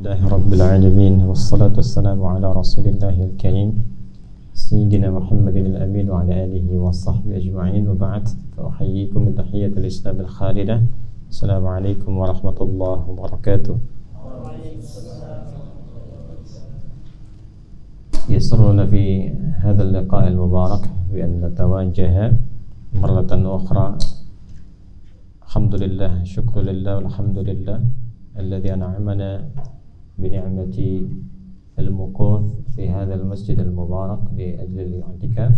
Alhamdulillah Rabbil Alamin wassalatu wassalamu ala Rasulillahil Karim Sayyidina Muhammadin al-Amin wa ala alihi wa sahbihi ajma'in wa ba'd fa uhayyikum bi tahiyyatil Islam al-khalidah. Assalamualaikum warahmatullahi wabarakatuh. يسرنا في هذا اللقاء المبارك بأن نتوجه مرة أخرى الحمد لله شكر لله والحمد لله الذي أنعمنا بنعمة المكوث في هذا المسجد المبارك لأجل الاعتكاف.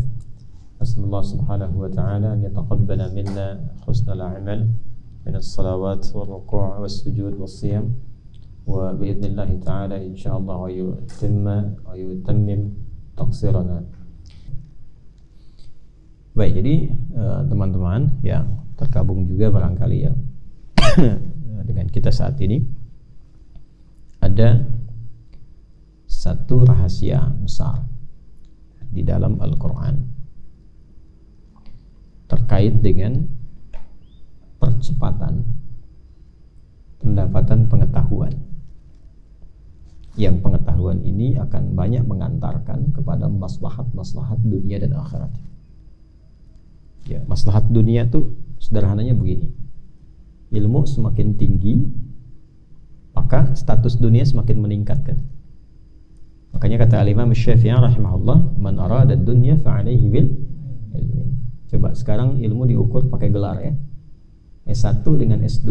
أسأل الله سبحانه وتعالى أن يتقبل منا حسن الأعمال من الصلوات والركوع والسجود والصيام، وبإذن الله تعالى إن شاء الله ويتمم تقصيرنا. Baik, jadi teman-teman yang tergabung juga barangkali ya dengan kita saat ini, ada satu rahasia besar di dalam Al-Quran terkait dengan percepatan pendapatan pengetahuan, yang pengetahuan ini akan banyak mengantarkan kepada maslahat dunia dan akhirat. Ya, maslahat dunia tuh sederhananya begini: ilmu semakin tinggi, maka status dunia semakin meningkat kan. Makanya kata Al-Imam Syafi'i rahimahullah, man arada dunya fa'alaihi bil ilmi. Coba sekarang ilmu diukur pakai gelar ya. S1 dengan S2.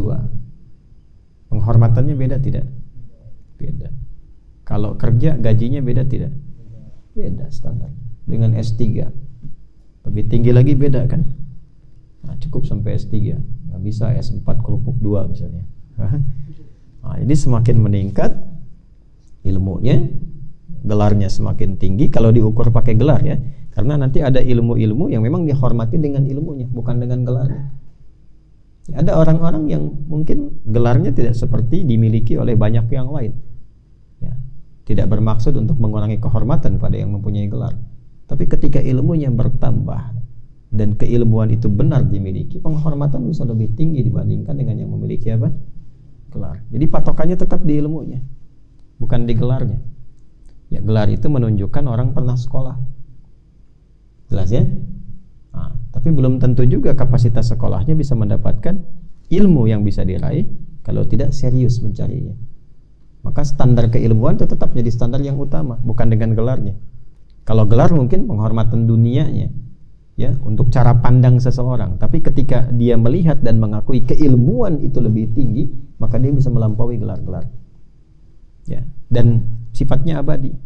Penghormatannya beda tidak? Beda. Kalau kerja gajinya beda tidak? Beda standar. Dengan S3 lebih tinggi lagi beda kan? Nah, cukup sampai S3, nggak bisa S4 kerupuk 2 misalnya. Nah, jadi semakin meningkat ilmunya, gelarnya semakin tinggi kalau diukur pakai gelar ya. Karena nanti ada ilmu-ilmu yang memang dihormati dengan ilmunya, bukan dengan gelarnya. Ada orang-orang yang mungkin gelarnya tidak seperti dimiliki oleh banyak yang lain. Ya, tidak bermaksud untuk mengurangi kehormatan pada yang mempunyai gelar. Tapi ketika ilmunya bertambah dan keilmuan itu benar dimiliki, penghormatan bisa lebih tinggi dibandingkan dengan yang memiliki apa? Gelar. Jadi patokannya tetap di ilmunya, bukan di gelarnya. Ya, gelar itu menunjukkan orang pernah sekolah. Jelas ya? Nah, tapi belum tentu juga kapasitas sekolahnya bisa mendapatkan ilmu yang bisa diraih kalau tidak serius mencarinya. Maka standar keilmuan itu tetap jadi standar yang utama, bukan dengan gelarnya. Kalau gelar mungkin penghormatan dunianya ya, untuk cara pandang seseorang, tapi ketika dia melihat dan mengakui keilmuan itu lebih tinggi, maka dia bisa melampaui gelar-gelar ya, dan sifatnya abadi.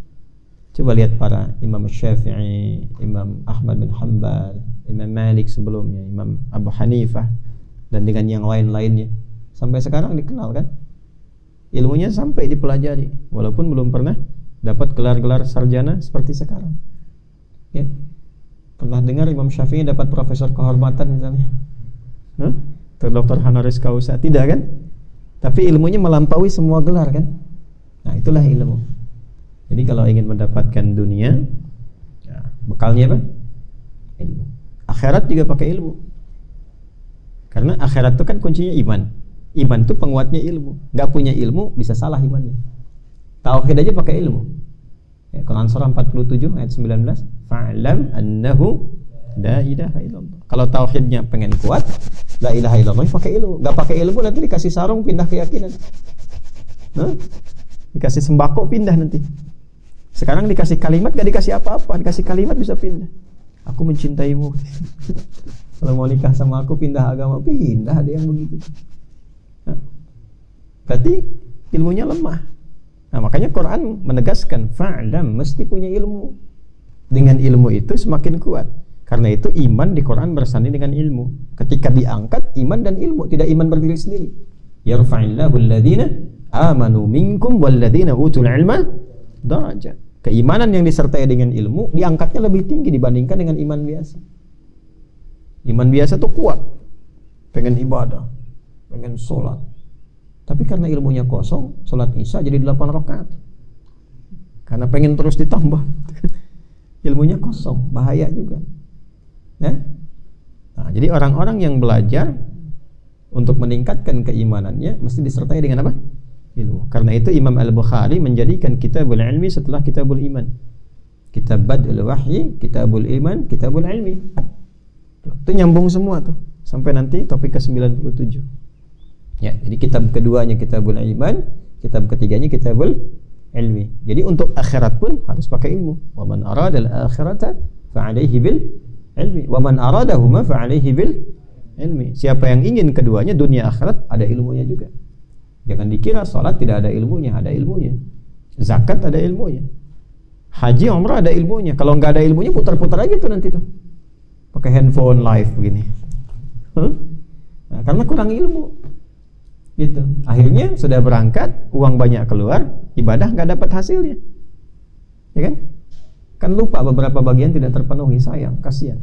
Coba lihat para Imam Syafi'i, Imam Ahmad bin Hanbal, Imam Malik sebelumnya, Imam Abu Hanifah, dan dengan yang lain-lainnya, sampai sekarang dikenal kan, ilmunya sampai dipelajari walaupun belum pernah dapat gelar-gelar sarjana seperti sekarang ya. Pernah dengar Imam Syafi'i dapat profesor kehormatan misalnya? Atau doktor honoris causa? Tidak kan? Tapi ilmunya melampaui semua gelar kan? Nah, itulah ilmu. Jadi kalau ingin mendapatkan dunia ya, bekalnya apa? Ilmu. Akhirat juga pakai ilmu. Karena akhirat itu kan kuncinya iman. Iman itu penguatnya ilmu. Gak punya ilmu bisa salah imannya. Tauhid aja pakai ilmu ya, Quran surah 47 ayat 19, fa'lam annahu la ilaha illallah. Kalau tauhidnya pengen kuat, la ilaha illallah pakai ilmu. Gak pakai ilmu nanti dikasih sarung pindah keyakinan, dikasih sembako pindah nanti. Sekarang dikasih kalimat gak dikasih apa-apa, dikasih kalimat bisa pindah. Aku mencintaimu. Kalau mau nikah sama aku pindah agama, pindah, ada yang begitu. Berarti ilmunya lemah. Nah, makanya Quran menegaskan fa'lam, mesti punya ilmu. Dengan ilmu itu semakin kuat. Karena itu iman di Quran bersanding dengan ilmu. Ketika diangkat iman dan ilmu, tidak iman berdiri sendiri. Yarfa'illahu alladhina amanu minkum walladhina utul ilma darajat. Keimanan yang disertai dengan ilmu diangkatnya lebih tinggi dibandingkan dengan iman biasa. Iman biasa tuh kuat, pengen ibadah, pengen sholat, tapi karena ilmunya kosong, sholat isya jadi 8 rakaat. Karena pengen terus ditambah. Ilmunya kosong, bahaya juga. Ya? Nah, jadi orang-orang yang belajar untuk meningkatkan keimanannya mesti disertai dengan apa? ilmu. Karena itu Imam Al-Bukhari menjadikan kitabul ilmi setelah kitabul iman. Kitab Bad'ul Wahyi, kitabul iman, kitabul ilmi. Itu nyambung semua tuh sampai nanti topik ke-97. Ya, jadi kitab keduanya kitabul iman, kitab ketiganya kitabul ilmi. Jadi untuk akhirat pun harus pakai ilmu. Wa man arada al-akhirata fa 'alaihi bil ilmi wa man aradahuma fa 'alaihi bil ilmi. Siapa yang ingin keduanya, dunia akhirat, ada ilmunya juga. Jangan dikira salat tidak ada ilmunya, ada ilmunya. Zakat ada ilmunya. Haji umrah ada ilmunya. Kalau nggak ada ilmunya putar-putar aja tuh nanti tuh. Pakai handphone live begini. Nah, karena kurang ilmu. Gitu. Akhirnya sudah berangkat, uang banyak keluar, ibadah nggak dapat hasilnya. Ya kan? Kan lupa beberapa bagian tidak terpenuhi, sayang, kasihan.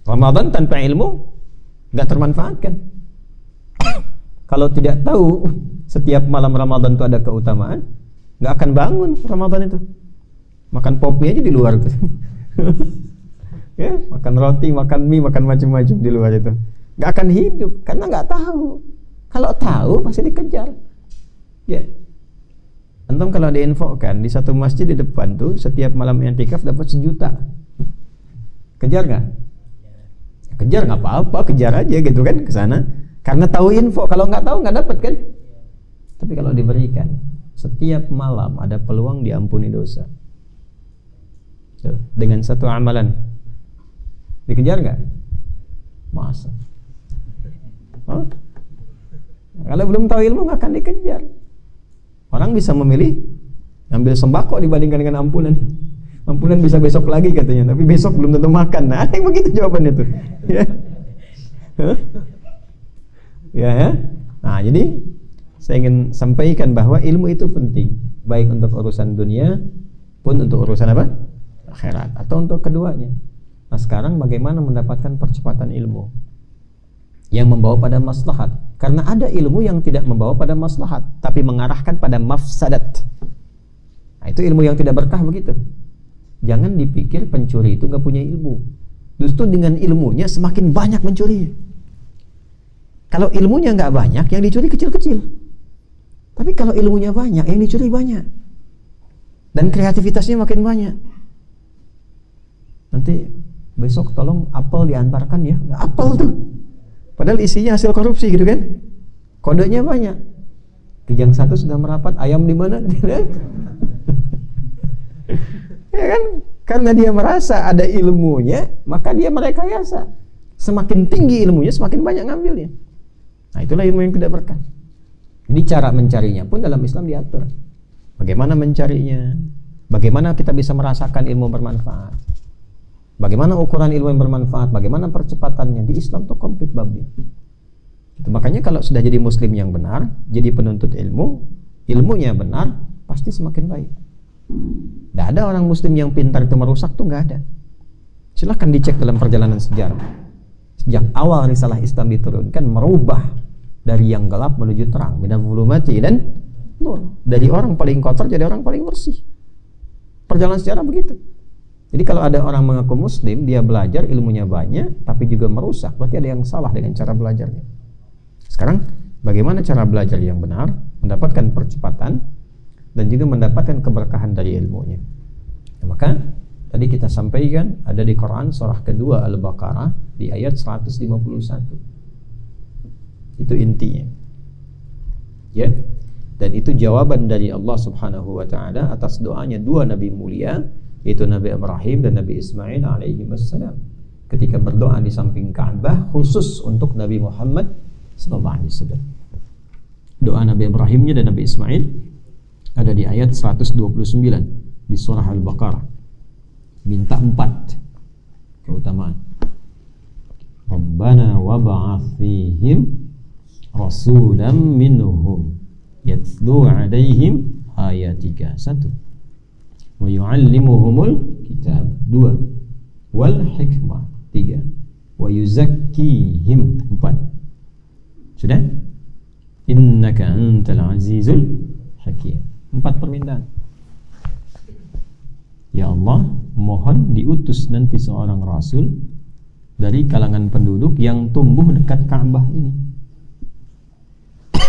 Ramadan tanpa ilmu nggak termanfaatkan. Kalau tidak tahu setiap malam Ramadan itu ada keutamaan, nggak akan bangun Ramadan itu. Makan pop mie aja di luar tuh. Ya, makan roti, makan mie, makan macam-macam di luar itu. Nggak akan hidup karena nggak tahu. Kalau tahu pasti dikejar. Ya. Antum kalau diinfokan di satu masjid di depan tuh setiap malam i'tikaf dapat 1 juta. Kejar nggak? Kejar nggak apa-apa, kejar aja gitu kan ke sana. Karena tahu info, kalau nggak tahu nggak dapat kan. Tapi kalau diberikan, setiap malam ada peluang diampuni dosa. Dengan satu amalan, dikejar nggak? Masa? Huh? Kalau belum tahu ilmu nggak akan dikejar. Orang bisa memilih ngambil sembako dibandingkan dengan ampunan. Ampunan bisa besok lagi katanya, tapi besok belum tentu makan. Nah, yang begitu jawabannya tuh. Ya. Huh? Ya. Nah, jadi saya ingin sampaikan bahwa ilmu itu penting, baik untuk urusan dunia pun untuk urusan apa? Akhirat, atau untuk keduanya. Nah, sekarang bagaimana mendapatkan percepatan ilmu yang membawa pada maslahat? Karena ada ilmu yang tidak membawa pada maslahat, tapi mengarahkan pada mafsadat. Nah, itu ilmu yang tidak berkah begitu. Jangan dipikir pencuri itu nggak punya ilmu. Justru dengan ilmunya semakin banyak mencuri. Kalau ilmunya nggak banyak, yang dicuri kecil-kecil. Tapi kalau ilmunya banyak, yang dicuri banyak. Dan kreativitasnya makin banyak. Nanti besok tolong apel diantarkan ya. Apel tuh. Padahal isinya hasil korupsi gitu kan. Kodenya banyak. Kijang satu sudah merapat, ayam di mana? Ya kan? Karena dia merasa ada ilmunya, maka dia merekayasa. Semakin tinggi ilmunya, semakin banyak ngambilnya. Nah, itulah ilmu yang tidak berkah. Jadi cara mencarinya pun dalam Islam diatur. Bagaimana mencarinya? Bagaimana kita bisa merasakan ilmu bermanfaat? Bagaimana ukuran ilmu yang bermanfaat? Bagaimana percepatannya? Di Islam tuh komplit babnya. Makanya kalau sudah jadi muslim yang benar, jadi penuntut ilmu, ilmunya benar, pasti semakin baik. Tidak ada orang muslim yang pintar itu merusak, tuh nggak ada. Silahkan dicek dalam perjalanan sejarah. Sejak awal risalah Islam diturunkan, merubah dari yang gelap menuju terang, minal zulumati dan nur. Dari orang paling kotor jadi orang paling bersih. Perjalanan sejarah begitu. Jadi kalau ada orang mengaku muslim, dia belajar ilmunya banyak, tapi juga merusak, berarti ada yang salah dengan cara belajarnya. Sekarang, bagaimana cara belajar yang benar, mendapatkan percepatan, dan juga mendapatkan keberkahan dari ilmunya. Nah, maka tadi kita sampaikan ada di Quran surah kedua Al-Baqarah di ayat 151. Itu intinya. Ya. Dan itu jawaban dari Allah Subhanahu wa taala atas doanya dua nabi mulia, yaitu Nabi Ibrahim dan Nabi Ismail alaihi wassalam. Ketika berdoa di samping Ka'bah khusus untuk Nabi Muhammad sallallahu alaihi wasallam. Doa Nabi Ibrahimnya dan Nabi Ismail ada di ayat 129 di surah Al-Baqarah. Minta 4 keutamaan. Rabbana wab'ats fihim rasulan minhum yatlu 'alaihim ayatika 1 wa yu'allimuhumul kitab 2 wal hikmah 3 wa yuzakkihim 4. Sudah? Innaka antal azizul hakim. 4 permintaan. Ya Allah, mohon diutus nanti seorang rasul dari kalangan penduduk yang tumbuh dekat Ka'bah ini.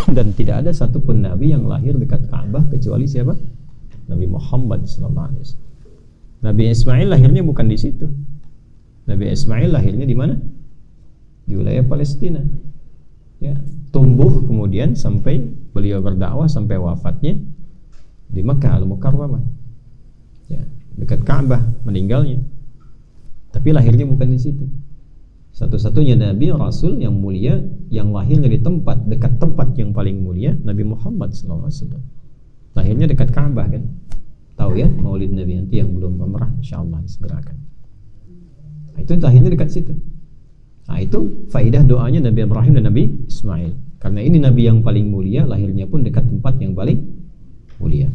Dan tidak ada satupun nabi yang lahir dekat Ka'bah kecuali siapa? Nabi Muhammad SAW. Nabi Ismail lahirnya bukan di situ. Nabi Ismail lahirnya di mana? Di wilayah Palestina. Ya, tumbuh kemudian sampai beliau berdakwah sampai wafatnya di Makkah Al-Mukarramah. Ya, dekat Ka'bah meninggalnya. Tapi lahirnya bukan di situ. Satu-satunya nabi rasul yang mulia yang lahirnya di tempat dekat tempat yang paling mulia, Nabi Muhammad SAW. Lahirnya dekat Ka'bah kan. Tahu ya Maulid Nabi, nanti yang belum umrah insyaallah disegerakan. Nah, itu lahirnya dekat situ. Nah, itu faidah doanya Nabi Ibrahim dan Nabi Ismail. Karena ini nabi yang paling mulia, lahirnya pun dekat tempat yang paling mulia.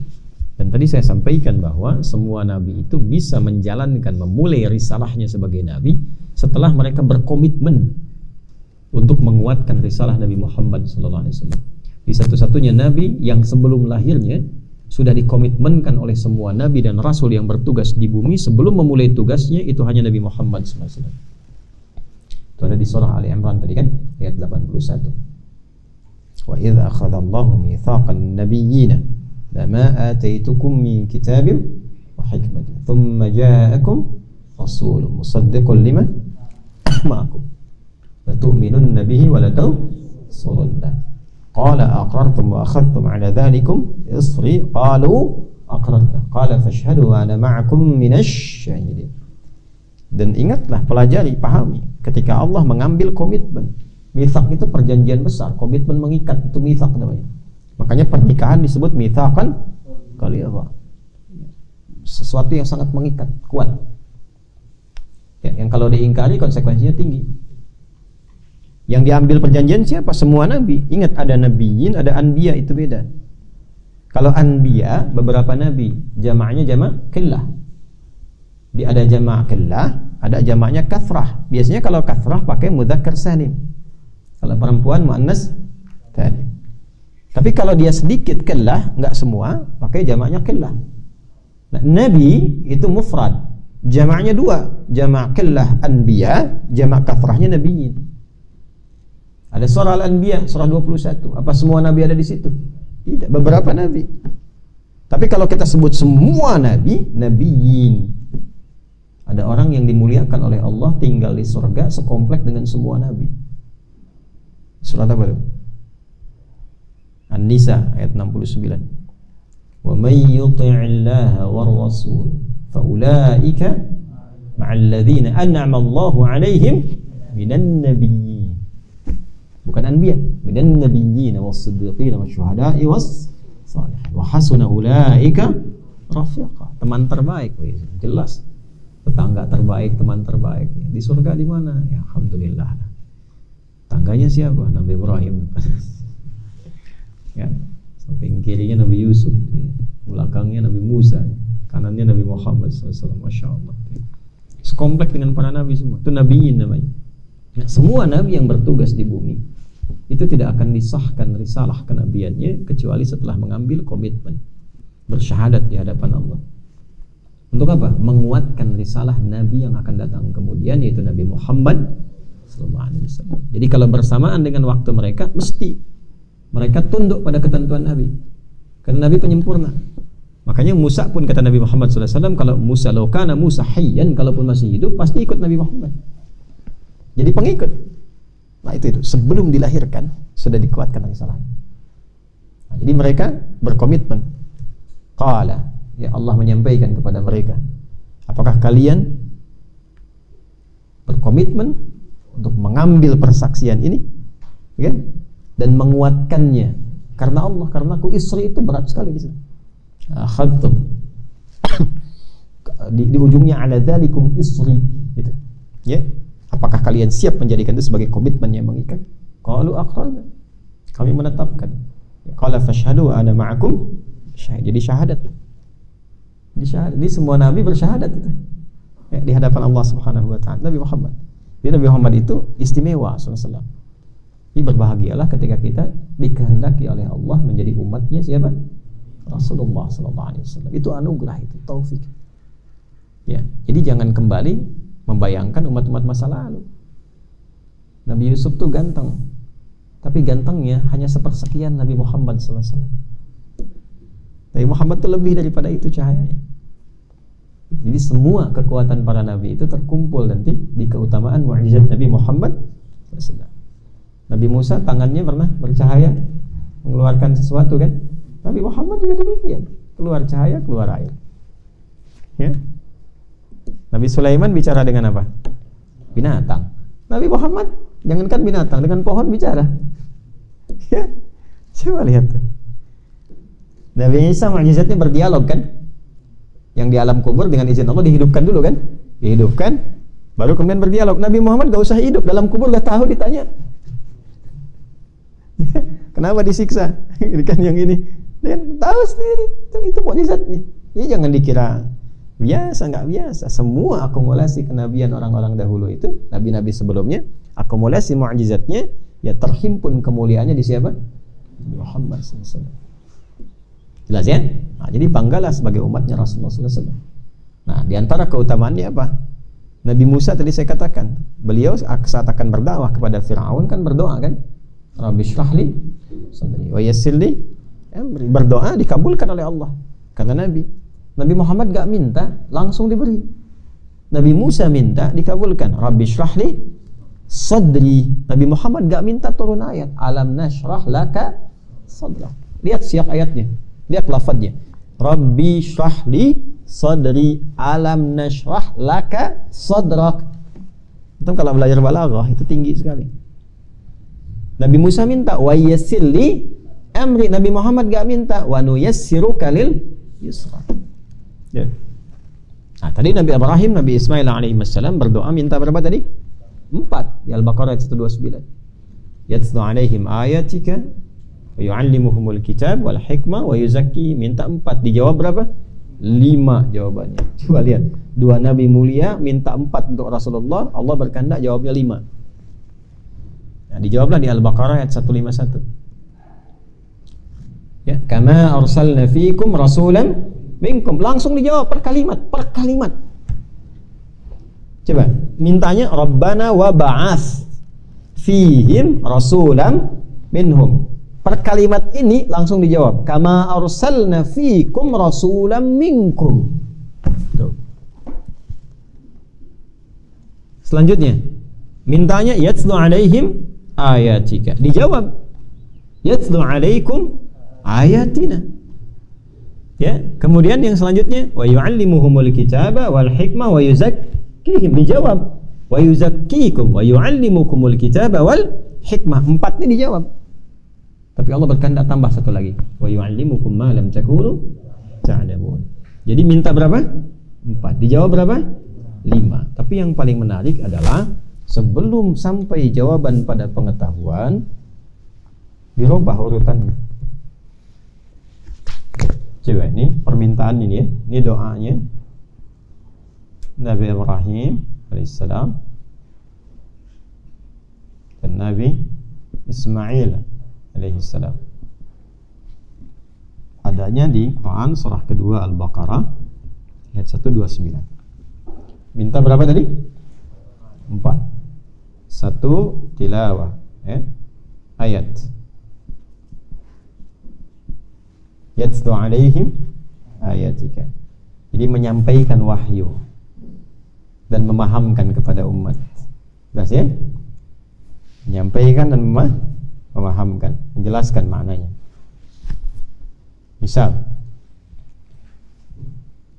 Dan tadi saya sampaikan bahwa semua nabi itu bisa menjalankan, memulai risalahnya sebagai nabi setelah mereka berkomitmen untuk menguatkan risalah Nabi Muhammad SAW. Di satu-satunya nabi yang sebelum lahirnya sudah dikomitmenkan oleh semua nabi dan rasul yang bertugas di bumi sebelum memulai tugasnya, itu hanya Nabi Muhammad SAW. Itu ada di surah Ali Imran tadi kan, ayat 81. Wa idza akhadallahu mitsaqan nabiyyina lama ataitukum min kitabin wa hikmatin thumma ja'akum rasulun musaddiqun lima ma'akum la tu'minunna bihi wa la tansurunna qala aqrartum wa akhadhtum 'ala dhalikum isri qalu aqrarna qala fashhadu wa ana ma'akum minasy syahidin. Dan ingatlah, pelajari, pahami ketika Allah mengambil komitmen. Mitsaq itu perjanjian besar, komitmen mengikat, itu mitsaq namanya. Makanya pernikahan disebut mitsaqan ghalidha. Sesuatu yang sangat mengikat, kuat. Ya, yang kalau diingkari konsekuensinya tinggi. Yang diambil perjanjian siapa? Semua nabi. Ingat, ada nabiyin, ada anbiya, itu beda. Kalau anbiya, beberapa nabi, jamaknya jamak qillah. Ada jamak qillah, ada jamaknya kathrah. Biasanya kalau kathrah pakai mudzakkar salim. Kalau perempuan muannas salim. Tapi kalau dia sedikit qillah, enggak semua, pakai jamaknya qillah. Nah, nabi itu mufrad, jamaknya dua, jamak qillah anbiya, jamak kathrahnya nabiyin. Ada surah Al-Anbiya, surah 21. Apa semua nabi ada di situ? Tidak, beberapa nabi. Tapi kalau kita sebut semua nabi, nabiyin. Ada orang yang dimuliakan oleh Allah tinggal di surga sekomplek dengan semua nabi. Surat apa itu? An-Nisa ayat 69. Wa may yuti'illaha war rasul fa ulaika ma'al ladzina an'ama Allahu 'alaihim minan nabiyyin. Bukan anbiya, minan nabiyyin was-siddiqin wasyuhada'i was-salihin wa hasuna ulaika rafiqa. Teman terbaik, jelas. Tetangga terbaik, teman terbaik. Di surga di mana? Ya, alhamdulillah. Tangganya siapa? Nabi Ibrahim. Ya, samping kirinya Nabi Yusuf, belakangnya Nabi Musa, kanannya Nabi Muhammad SAW. Masya Allah. Sekomplek dengan para nabi semua. Itu nabiyin namanya. Nah, semua nabi yang bertugas di bumi itu tidak akan disahkan risalah kenabiannya kecuali setelah mengambil komitmen bersyahadat di hadapan Allah. Untuk apa? Menguatkan risalah nabi yang akan datang kemudian, yaitu Nabi Muhammad SAW. Jadi kalau bersamaan dengan waktu mereka, mesti mereka tunduk pada ketentuan Nabi, karena Nabi penyempurna. Makanya Musa pun kata Nabi Muhammad SAW, kalau Musa laukana Musa hayyan, kalaupun masih hidup pasti ikut Nabi Muhammad. Jadi pengikut. Nah itu sebelum dilahirkan sudah dikuatkan risalahnya. Nah, jadi mereka berkomitmen. Qala, ya Allah menyampaikan kepada mereka, apakah kalian berkomitmen untuk mengambil persaksian ini, ya? Dan menguatkannya karena Allah, karena aku isri itu berat sekali di sini. Akhadtum di ujungnya ala dzalikum isri gitu. Ya, apakah kalian siap menjadikan itu sebagai komitmen yang mengikat? Qalu aqrarna. Kami menetapkan. Qala fashhadu ana ma'akum syahid. Jadi syahadat. Di semua nabi bersyahadat itu. Ya, di hadapan Allah Subhanahu wa taala. Nabi Muhammad. Jadi Nabi Muhammad itu istimewa sallallahu. Ini berbahagialah ketika kita dikehendaki oleh Allah menjadi umatnya siapa? Rasulullah sallallahu alaihi wasallam. Itu anugerah, itu taufik. Ya, jadi jangan kembali membayangkan umat-umat masa lalu. Nabi Yusuf tuh ganteng. tapi gantengnya hanya sepersekian Nabi Muhammad SAW. Nabi Muhammad itu lebih daripada itu cahayanya. Jadi semua kekuatan para nabi itu terkumpul nanti di keutamaan mukjizat Nabi Muhammad SAW. Nabi Musa tangannya pernah bercahaya mengeluarkan sesuatu kan? Nabi Muhammad juga demikian, keluar cahaya, keluar air. Ya. Nabi Sulaiman bicara dengan apa? Binatang. Nabi Muhammad jangankan binatang, dengan pohon bicara. Ya. Coba lihat tuh. Nabi Isa mukjizatnya berdialog kan? Yang di alam kubur dengan izin Allah dihidupkan dulu kan? Dihidupkan, baru kemudian berdialog. Nabi Muhammad gak usah hidup, dalam kubur gak tahu ditanya. Kenapa disiksa? Ini kan yang ini. Dia tahu sendiri, itu mukjizatnya. Jadi jangan dikira biasa, nggak biasa. Semua akumulasi kenabian orang-orang dahulu itu, nabi-nabi sebelumnya, akumulasi mukjizatnya ya terhimpun kemuliaannya di siapa? Muhammad SAW. Jelas ya? Nah, jadi banggalah sebagai umatnya Rasulullah SAW. Nah, di antara keutamaannya apa? Nabi Musa tadi saya katakan, beliau saat akan berdakwah kepada Fir'aun kan berdoa kan? Rabbi shrahli sadri wa yassir li amri. Berdoa dikabulkan oleh Allah. Karena Nabi Muhammad gak minta, langsung diberi. Nabi Musa minta, dikabulkan. Rabbi shrahli sadri. Nabi Muhammad gak minta turun ayat. Alam nashrah laka sadrak. Lihat siap ayatnya. Lihat lafadznya. Rabbi shrahli sadri alam nashrah laka sadrak. Itu kalau belajar balaghah itu tinggi sekali. Nabi Musa minta wa yassir li amri. Nabi Muhammad gak minta wa nuyassiruka lil yusra. Ya. Nah, tadi Nabi Ibrahim, Nabi Ismail alaihissalam berdoa minta berapa tadi? 4 di Al-Baqarah 129. Yatlu alaihim ayatika wa yu'allimuhumul kitab wal hikmah wa yuzakki. Minta 4, dijawab berapa? 5 jawabannya. Coba lihat, 2 nabi mulia minta 4 untuk Rasulullah, Allah berkehendak jawabnya 5. Nah, dijawablah di Al-Baqarah ayat 151. Ya, kama arsalna fiikum rasulan minkum. Langsung dijawab per kalimat. Coba, mintanya Rabbana wa ba'ats fihim rasulan minhum. Per kalimat ini langsung dijawab. Kama arsalna fiikum rasulan minkum. Tuh. Selanjutnya, mintanya yatlu alaihim ayatika. Dijawab. Yatlu alaikum ayatina. Ya, kemudian yang selanjutnya wa yu'allimuhumul kitaba wal hikmah wa yuzakkihim. Dijawab. Wa yuzakkikum wa yu'allimukumul kitaba wal hikmah. 4 ini dijawab. Tapi Allah berkehendak tambah 1 lagi. Wa yu'allimukum ma lam takunu ta'lamun. Jadi minta berapa? 4. Dijawab berapa? 5. Tapi yang paling menarik adalah sebelum sampai jawaban pada pengetahuan dirubah urutannya. Coba ini permintaan ini ya. Ini doanya Nabi Ibrahim alaihissalam dan Nabi Ismail alaihissalam. Adanya di Quran surah kedua Al-Baqarah ayat 129. Minta berapa tadi? 4. 1 tilawah ayat. Yatlu alaihim ayatika. Jadi menyampaikan wahyu dan memahamkan kepada umat. Jelas ya? Menyampaikan dan memahamkan, menjelaskan maknanya. Misal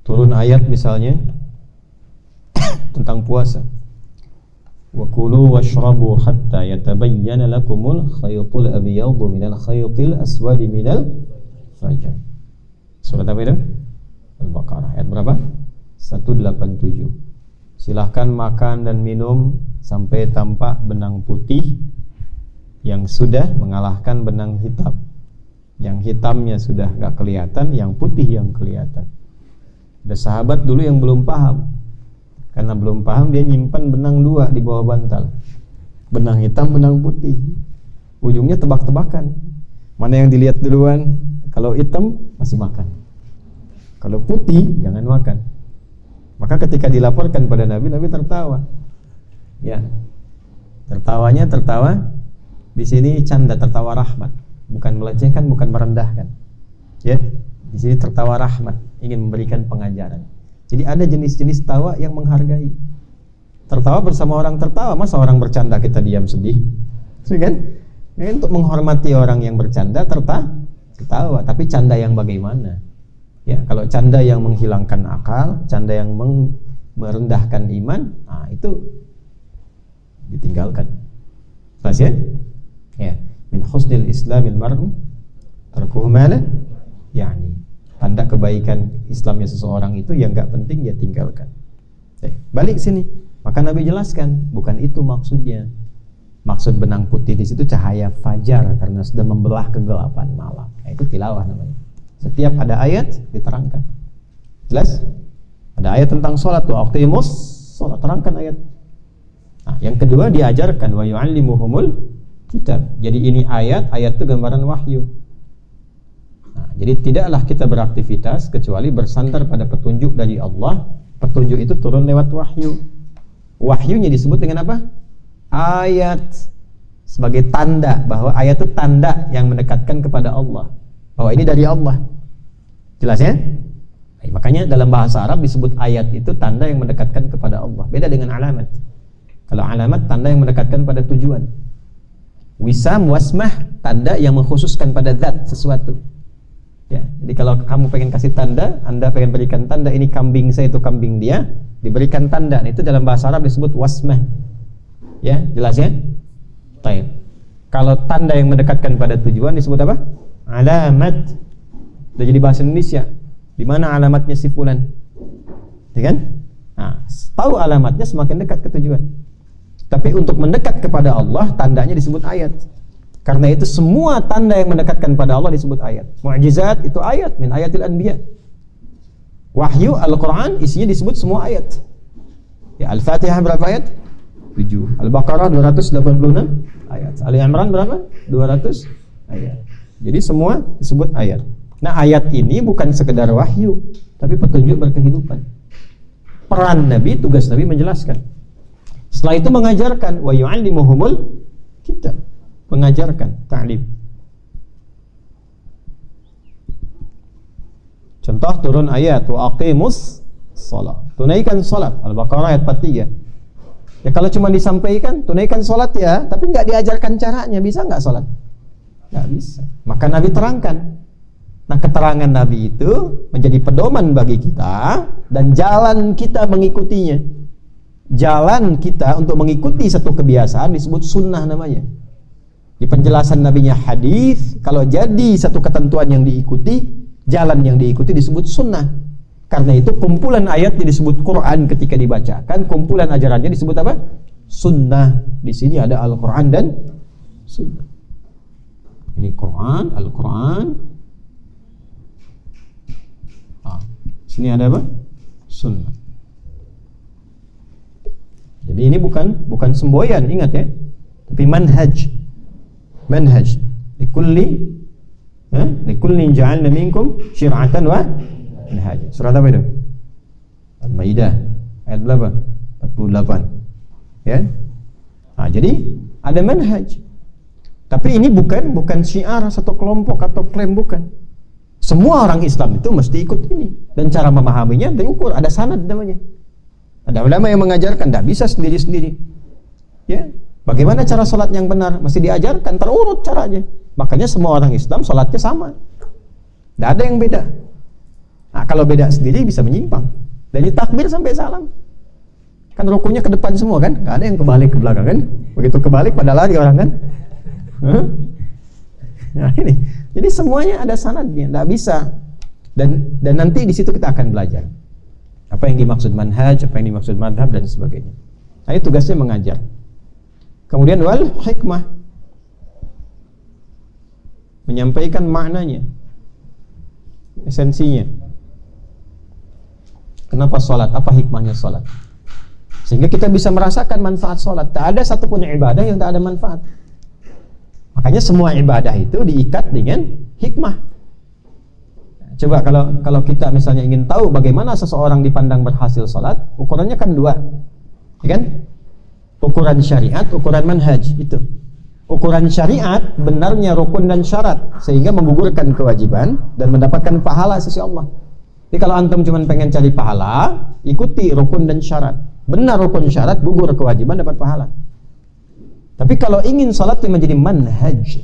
turun ayat misalnya tentang puasa. Wa kulu washrabu hatta yatabayyana lakumul khaytul abyadu minal khaytil aswadi minal fajr. Surat apa itu? Al-Baqarah ayat berapa? 187. Silahkan makan dan minum sampai tampak benang putih yang sudah mengalahkan benang hitam. Yang hitamnya sudah gak kelihatan, yang putih yang kelihatan. Ada sahabat dulu yang belum paham. Karena belum paham, dia nyimpan benang 2 di bawah bantal. Benang hitam, benang putih. Ujungnya tebak-tebakan. Mana yang dilihat duluan? Kalau hitam masih makan. Kalau putih jangan makan. Maka ketika dilaporkan pada Nabi, Nabi tertawa. Ya. Tertawanya tertawa Di sini canda, tertawa rahmat, bukan melecehkan, bukan merendahkan. Ya, di sini tertawa rahmat, ingin memberikan pengajaran. Jadi ada jenis-jenis tawa yang menghargai. Tertawa bersama orang tertawa, masa orang bercanda kita diam sedih? Kan? Ini untuk menghormati orang yang bercanda, tertawa, tapi canda yang bagaimana? Ya, kalau canda yang menghilangkan akal, canda yang merendahkan iman, nah itu ditinggalkan. Pas ya? Ya, min husnil islamil mar'u tarkuhu ma la yani. Tanda kebaikan Islamnya seseorang itu yang enggak penting dia tinggalkan. Balik sini. Maka Nabi jelaskan, bukan itu maksudnya. Maksud benang putih di situ cahaya fajar karena sudah membelah kegelapan malam. Nah, itu tilawah namanya. Setiap ada ayat diterangkan. Jelas? Ada ayat tentang sholat, wa aqimus sholat, terangkan ayat. Nah, yang kedua diajarkan wa yu'allimuhumul kitab. Jadi ini ayat itu gambaran wahyu. Nah, jadi tidaklah kita beraktivitas kecuali bersandar pada petunjuk dari Allah. Petunjuk itu turun lewat wahyu. Wahyunya disebut dengan apa? Ayat, sebagai tanda bahwa ayat itu tanda yang mendekatkan kepada Allah, bahwa ini dari Allah. Jelas ya? Makanya dalam bahasa Arab disebut ayat itu tanda yang mendekatkan kepada Allah. Beda dengan alamat. Kalau alamat tanda yang mendekatkan pada tujuan. Wisam, wasmah, tanda yang mengkhususkan pada zat sesuatu. Ya, jadi kalau kamu pengen kasih tanda, Anda pengen berikan tanda ini kambing saya, itu kambing dia, diberikan tanda. Itu dalam bahasa Arab disebut wasmah. Ya, jelas ya? Baik. Kalau tanda yang mendekatkan pada tujuan disebut apa? Alamat. Sudah jadi bahasa Indonesia. Di mana alamatnya si fulan? Ya kan? Nah, tahu alamatnya semakin dekat ke tujuan. Tapi untuk mendekat kepada Allah, tandanya disebut ayat. Karena itu semua tanda yang mendekatkan pada Allah disebut ayat. Mu'jizat itu ayat, min ayatil anbiya. Wahyu Al-Quran isinya disebut semua ayat. Ya, Al-Fatihah berapa ayat? 7. Al-Baqarah 286 ayat. Ali Imran berapa? 200 ayat. Jadi semua disebut ayat. Nah, ayat ini bukan sekedar wahyu, tapi petunjuk berkehidupan. Peran Nabi, tugas Nabi menjelaskan. Setelah itu mengajarkan, wa yu'allimuhumul kitab. Mengajarkan, ta'lim. Contoh turun ayat wa aqimus shalah. Tunaikan salat. Al-Baqarah ayat 43. Ya kalau cuma disampaikan, tunaikan sholat ya, tapi nggak diajarkan caranya, bisa nggak sholat? Nggak bisa. Maka Nabi terangkan. Nah, keterangan Nabi itu menjadi pedoman bagi kita dan jalan kita mengikutinya. Jalan kita untuk mengikuti satu kebiasaan disebut sunnah namanya. Di penjelasan Nabinya hadis, kalau jadi satu ketentuan yang diikuti, jalan yang diikuti disebut sunnah. Karena itu kumpulan ayatnya disebut Quran ketika dibacakan, kumpulan ajarannya disebut apa? Sunnah. Di sini ada Al-Quran dan Sunnah. Ini Quran, Al-Quran. Sini ada apa? Sunnah. Jadi ini bukan semboyan, ingat ya. Tapi manhaj. Manhaj. Likulli ja'alna minkum syir'atan wa manhaj. Surat apa itu? Al-Maidah ayat berapa? 48. Ya. Nah, jadi ada manhaj. Tapi ini bukan syiar satu kelompok atau klaim, bukan. Semua orang Islam itu mesti ikut ini, dan cara memahaminya diukur, ada sanad namanya. Ada ulama yang mengajarkan, tidak bisa sendiri-sendiri. Ya, bagaimana cara sholat yang benar? Mesti diajarkan, terurut caranya. Makanya semua orang Islam sholatnya sama, tidak ada yang beda. Nah, kalau beda sendiri bisa menyimpang. Dari takbir sampai salam, kan rukunya ke depan semua kan? Nggak ada yang kebalik ke belakang kan? Begitu kebalik pada lari orang kan? Nah ini, jadi semuanya ada sanadnya, tidak bisa. Dan nanti di situ kita akan belajar apa yang dimaksud manhaj, apa yang dimaksud madhab dan sebagainya. Nah, ini tugasnya mengajar. Kemudian wal hikmah, menyampaikan maknanya, esensinya. Kenapa sholat? Apa hikmahnya sholat? Sehingga kita bisa merasakan manfaat sholat. Tak ada satupun ibadah yang tak ada manfaat. Makanya semua ibadah itu diikat dengan hikmah. Coba kalau kita misalnya ingin tahu bagaimana seseorang dipandang berhasil sholat, ukurannya kan dua, ya kan? Ukuran syariat, ukuran manhaj itu. ukuran syariat benarnya rukun dan syarat sehingga menggugurkan kewajiban dan mendapatkan pahala sisi Allah. Jadi kalau antum cuma pengen cari pahala, ikuti rukun dan syarat. Benar rukun syarat, gugur kewajiban, dapat pahala. Tapi kalau ingin salat menjadi manhaj,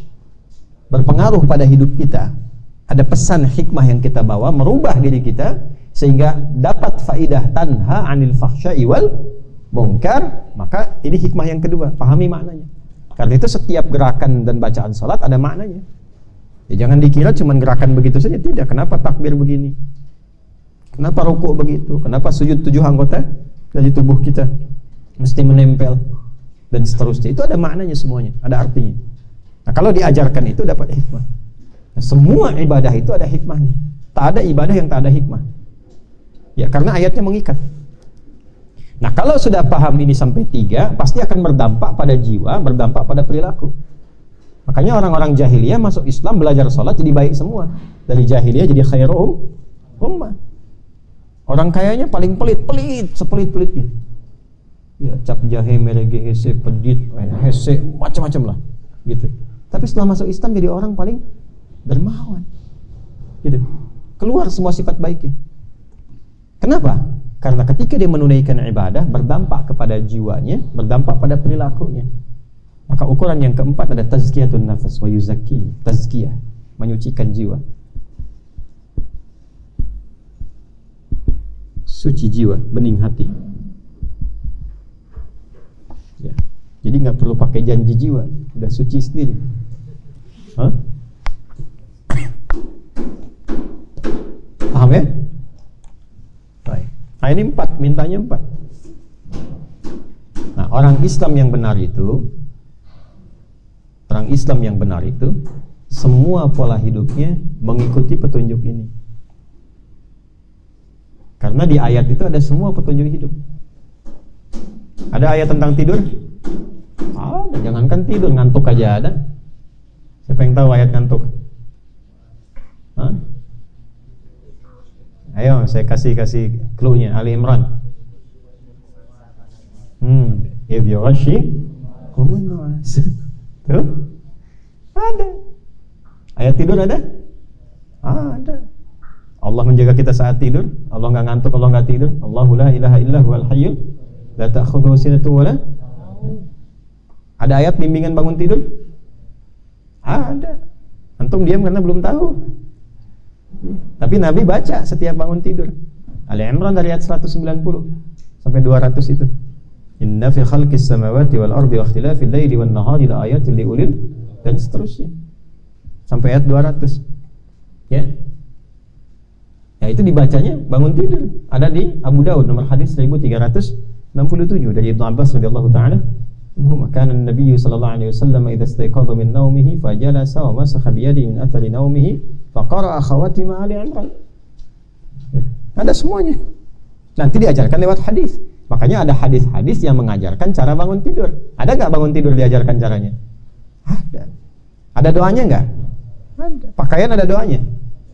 berpengaruh pada hidup kita, ada pesan hikmah yang kita bawa, merubah diri kita sehingga dapat faidah tanha 'anil fahsya'i wal munkar, maka ini hikmah yang kedua, pahami maknanya. Karena itu setiap gerakan dan bacaan salat ada maknanya. Ya, jangan dikira cuma gerakan begitu saja, tidak. Kenapa takbir begini? Kenapa rukuk begitu? Kenapa sujud 7 anggota dari tubuh kita mesti menempel dan seterusnya? Itu ada maknanya semuanya, ada artinya. Nah, kalau diajarkan itu dapat hikmah. Nah, semua ibadah itu ada hikmahnya. Tak ada ibadah yang tak ada hikmah. Ya, karena ayatnya mengikat. Nah, kalau sudah paham ini sampai 3, pasti akan berdampak pada jiwa, berdampak pada perilaku. Makanya orang-orang jahiliyah masuk Islam, belajar sholat jadi baik semua. Dari jahiliyah jadi khairum ummah. Orang kayanya paling pelit, sepelit-pelitnya. Ya, cap jahe, merege, hese, pedit, hese, macam-macam lah. Gitu. Tapi setelah masuk Islam jadi orang paling dermawan. Gitu. Keluar semua sifat baiknya. Kenapa? Karena ketika dia menunaikan ibadah, berdampak kepada jiwanya, berdampak pada perilakunya. Maka ukuran yang keempat ada tazkiyatun nafas wa yuzakki, tazkiyah, menyucikan jiwa. Suci jiwa, bening hati. Ya. Jadi nggak perlu pakai janji jiwa, udah suci sendiri. Hah? Paham ya? Baik. Nah, ini 4, mintanya 4. Nah, orang Islam yang benar itu, semua pola hidupnya mengikuti petunjuk ini. Karena di ayat itu ada semua petunjuk hidup. Ada ayat tentang tidur? Jangankan tidur, ngantuk aja ada. Siapa yang tahu ayat ngantuk? Hah? Ayo, saya kasih clue-nya. Ali Imran. If you washi, tuh, ada. Ayat tidur ada? Ada. Allah menjaga kita saat tidur. Allah nggak ngantuk, Allah nggak tidur. Allahu la ilaha illa huwal hayyul la ta'khudhuhu sinatun wa la. Ada ayat bimbingan bangun tidur? Ada. Antum diam karena belum tahu. Tapi Nabi baca setiap bangun tidur. Ali Imran dari ayat 190 sampai 200 itu. Inna fi khalqis samawati wal ardi wa ikhtilafil laili wan nahari la ayatin li ulil, dan seterusnya. Sampai ayat 200. Ya. Ya, itu dibacanya bangun tidur. Ada di Abu Daud nomor hadis 1367 dari Ibnu Abbas radhiyallahu taala. Kana an-nabiy sallallahu alaihi wasallam idza istayqadha min naumihi fajalasa wa masakha bi yadihi min athari naumihi faqara'a khawatim Ali Imran. Ada semuanya. Nanti diajarkan lewat hadis. Makanya ada hadis-hadis yang mengajarkan cara bangun tidur. Ada enggak bangun tidur diajarkan caranya? Ada. Ada doanya enggak? Ada. Pakaian ada doanya.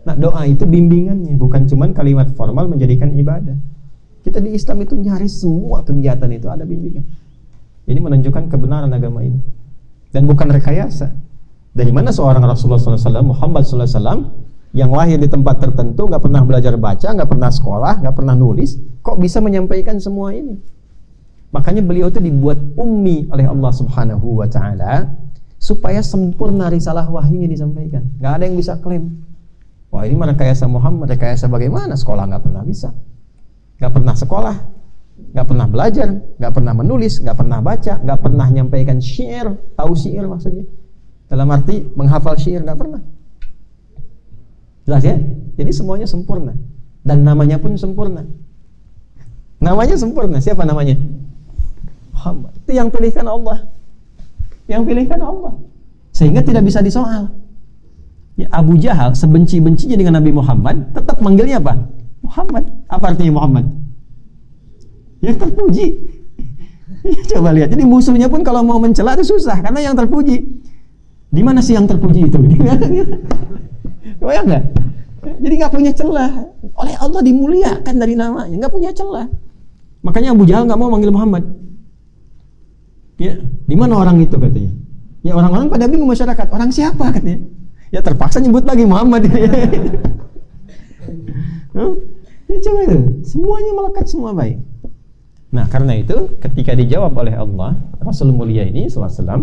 Nah, doa itu bimbingannya, bukan cuman kalimat formal menjadikan ibadah. Kita di Islam itu nyaris semua kegiatan itu ada bimbingan. Ini menunjukkan kebenaran agama ini. Dan bukan rekayasa. Dari mana seorang Rasulullah SAW, Muhammad SAW, yang lahir di tempat tertentu, gak pernah belajar baca, gak pernah sekolah, gak pernah nulis, kok bisa menyampaikan semua ini? Makanya beliau itu dibuat ummi oleh Allah Subhanahu wa Ta'ala, supaya sempurna risalah wahyunya disampaikan. Gak ada yang bisa klaim, wah ini mana rekayasa Muhammad, rekayasa bagaimana? Sekolah gak pernah bisa, gak pernah sekolah, gak pernah belajar, gak pernah menulis, gak pernah baca, gak pernah menyampaikan syair. Tahu syair maksudnya? Dalam arti menghafal syair, gak pernah. Jelas ya? Jadi semuanya sempurna. Dan namanya pun sempurna. Namanya sempurna. Siapa namanya? Muhammad. Itu yang pilihkan Allah. Yang pilihkan Allah. Sehingga tidak bisa disoal. Ya, Abu Jahal sebenci-bencinya dengan Nabi Muhammad, tetap manggilnya apa? Muhammad. Apa artinya Muhammad? Yang terpuji. Ya, coba lihat. Jadi musuhnya pun kalau mau mencela itu susah, karena yang terpuji. Di mana sih yang terpuji itu? Bayang nggak? Jadi nggak punya celah. Oleh Allah dimuliakan dari namanya, nggak punya celah. Makanya Abu Jahal nggak mau manggil Muhammad. Ya, di mana orang itu katanya? Ya orang-orang pada bingung, masyarakat, orang siapa katanya? Ya terpaksa nyebut lagi Muhammad. Ya, coba itu, semuanya melekat, semua baik. Nah, karena itu ketika dijawab oleh Allah, Rasul mulia ini sallallahu alaihi wasallam,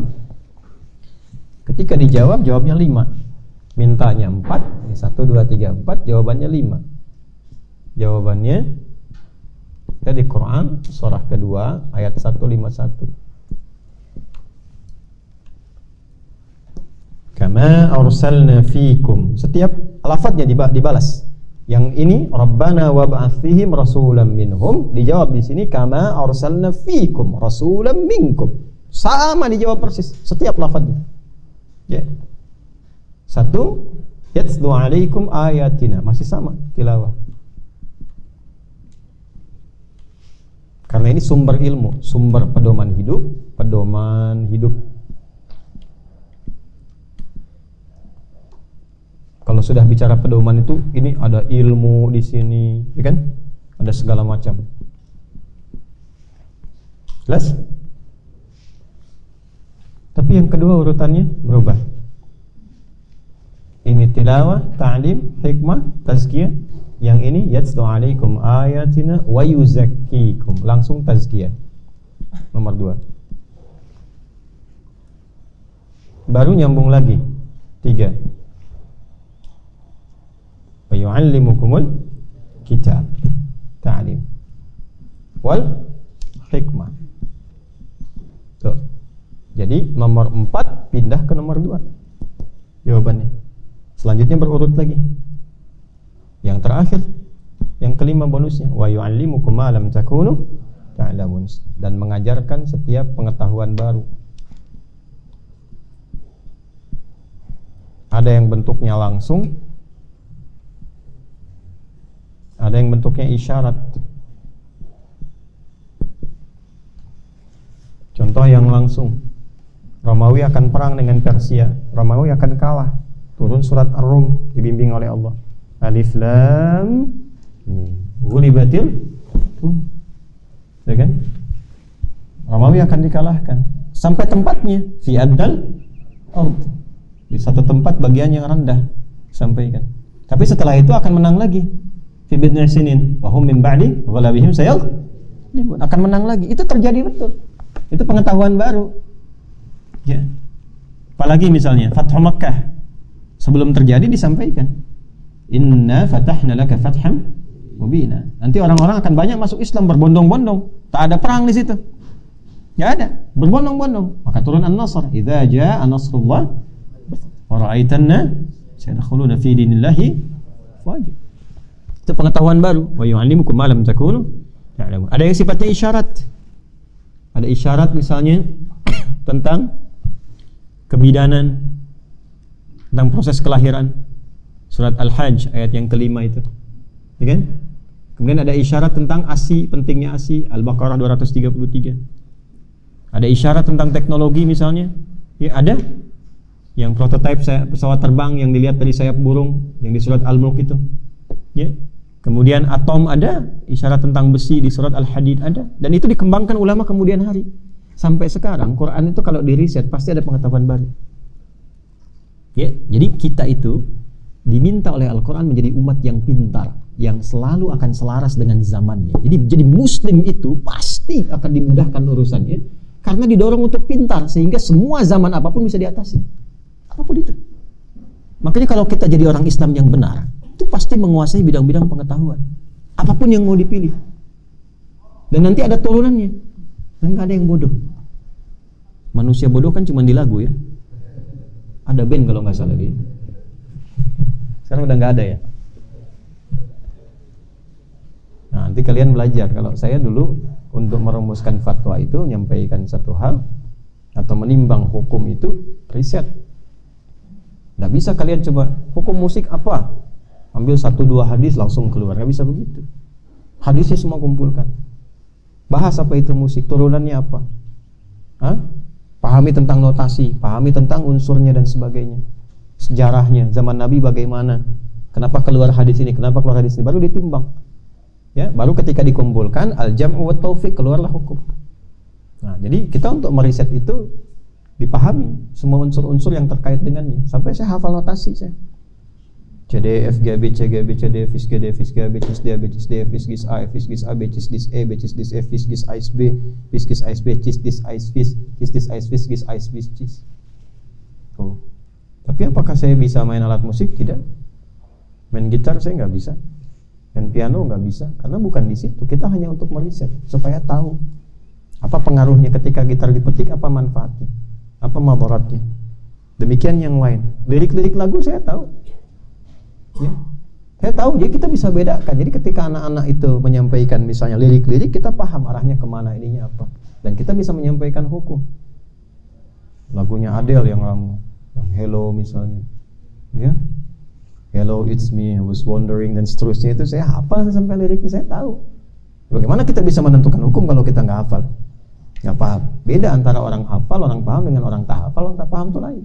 ketika dijawab, jawabnya 5. Mintanya 4, 1, 2, 3, 4, jawabannya 5. Jawabannya ada di Quran surah kedua ayat 151. Kama arsalna fikum. Setiap lafadznya dibalas. Yang ini Rabbana wab'ats fihim rasulan minhum, dijawab di sini kama arsalna fikum rasulan minkum. Sama dijawab persis setiap lafadznya. Ya. 1, yatlu alaikum ayatina, masih sama tilawah. Karena ini sumber ilmu, sumber pedoman hidup, Kalau sudah bicara pedoman itu, ini ada ilmu di sini, ya kan? Ada segala macam. Jelas? Tapi yang kedua urutannya berubah. Ini tilawah, ta'lim, hikmah, tazkiyah. Yang ini yatlu alaikum ayatina wa yuzakkikum, langsung tazkiyah. Nomor 2. Baru nyambung lagi 3. Wa yu'allimukumul kitab, ta'lim wal hikmah. Tuh. Jadi nomor 4 pindah ke nomor 2 jawabannya. Selanjutnya berurut lagi. Yang terakhir, yang kelima bonusnya, wa yu'allimukum ma lam takunu ta'lamun, dan mengajarkan setiap pengetahuan baru. Ada yang bentuknya langsung, ada yang bentuknya isyarat. Contoh yang langsung, Romawi akan perang dengan Persia, Romawi akan kalah. Turun surat Ar-Rum, dibimbing oleh Allah. Alif Lam Mim. Ghulibatil, ya kan? Romawi akan dikalahkan sampai tempatnya fi addal ard, di satu tempat bagian yang rendah sampaikan. Tapi setelah itu akan menang lagi. Fi bidna sinin wa hum min ba'di ghalabihim sayaghlibun, akan menang lagi. Itu terjadi betul. Itu pengetahuan baru. Ya. Apalagi misalnya Fathu Makkah, sebelum terjadi disampaikan, inna fatahna laka fatham mubina. Nanti orang-orang akan banyak masuk Islam berbondong-bondong. Tak ada perang di situ. Enggak ada, berbondong-bondong. Maka turun An-Nasr, idza jaa nasrullah wa ra'aitanna sayadkhuluna fi dinillahi fajr. Itu pengetahuan baru. Wa yu'allimukum ma lam takunu ta'lamun. Ada yang sifatnya isyarat. Ada isyarat misalnya tentang kebidanan, tentang proses kelahiran. Surat Al-Hajj ayat yang kelima itu, ya kan? Kemudian ada isyarat tentang ASI, pentingnya ASI, Al-Baqarah 233. Ada isyarat tentang teknologi misalnya, ya ada yang prototipe pesawat terbang yang dilihat dari sayap burung yang di surat Al-Mulk itu, ya. Kemudian atom ada, isyarat tentang besi di surat Al-Hadid ada, dan itu dikembangkan ulama kemudian hari. Sampai sekarang Quran itu kalau di riset pasti ada pengetahuan baru. Ya, jadi kita itu diminta oleh Al-Quran menjadi umat yang pintar, yang selalu akan selaras dengan zamannya. Jadi muslim itu pasti akan dimudahkan urusannya, karena didorong untuk pintar, sehingga semua zaman apapun bisa diatasi. Apapun itu. Makanya kalau kita jadi orang Islam yang benar, itu pasti menguasai bidang-bidang pengetahuan, apapun yang mau dipilih. Dan nanti ada turunannya, dan gak ada yang bodoh. Manusia bodoh kan cuma di lagu ya. Ada band kalau gak salah dia. Sekarang udah nggak ada ya. Nah, nanti kalian belajar. Kalau saya dulu untuk merumuskan fatwa itu, menyampaikan satu hal atau menimbang hukum itu, riset. Nggak bisa kalian coba hukum musik apa, ambil 1-2 hadis langsung keluar. Nggak bisa begitu. Hadisnya semua kumpulkan. Bahas apa itu musik, turunannya apa. Pahami tentang notasi, pahami tentang unsurnya dan sebagainya. Sejarahnya, zaman Nabi bagaimana, kenapa keluar hadis ini, kenapa keluar hadis ini, baru ditimbang. Ya, baru ketika dikumpulkan al-jam'u wa taufiq, keluarlah hukum. Nah, jadi kita untuk meriset itu dipahami semua unsur-unsur yang terkait dengannya. Sampai saya hafal notasi saya. C D F G B C G B C D F G D F G B C D B C D F G A F G A B C D E B C D F G A B C D A B C D A B C D. Oh. Tapi apakah saya bisa main alat musik? Tidak. Main gitar saya nggak bisa. Main piano nggak bisa. Karena bukan di situ. Kita hanya untuk meriset supaya tahu apa pengaruhnya ketika gitar dipetik, apa manfaatnya, apa madaratnya. Demikian yang lain. Lirik-lirik lagu saya tahu. Ya. Saya tahu, jadi kita bisa bedakan. Jadi ketika anak-anak itu menyampaikan misalnya lirik-lirik, kita paham arahnya kemana, ininya apa, dan kita bisa menyampaikan hukum. Lagunya Adele yang lama, yang Hello misalnya, ya, Hello it's me, I was wondering, dan seterusnya itu saya hafal sampai liriknya, saya tahu. Bagaimana kita bisa menentukan hukum kalau kita nggak hafal, nggak paham? Beda antara orang hafal, orang paham dengan orang tak hafal, orang tak paham itu lain.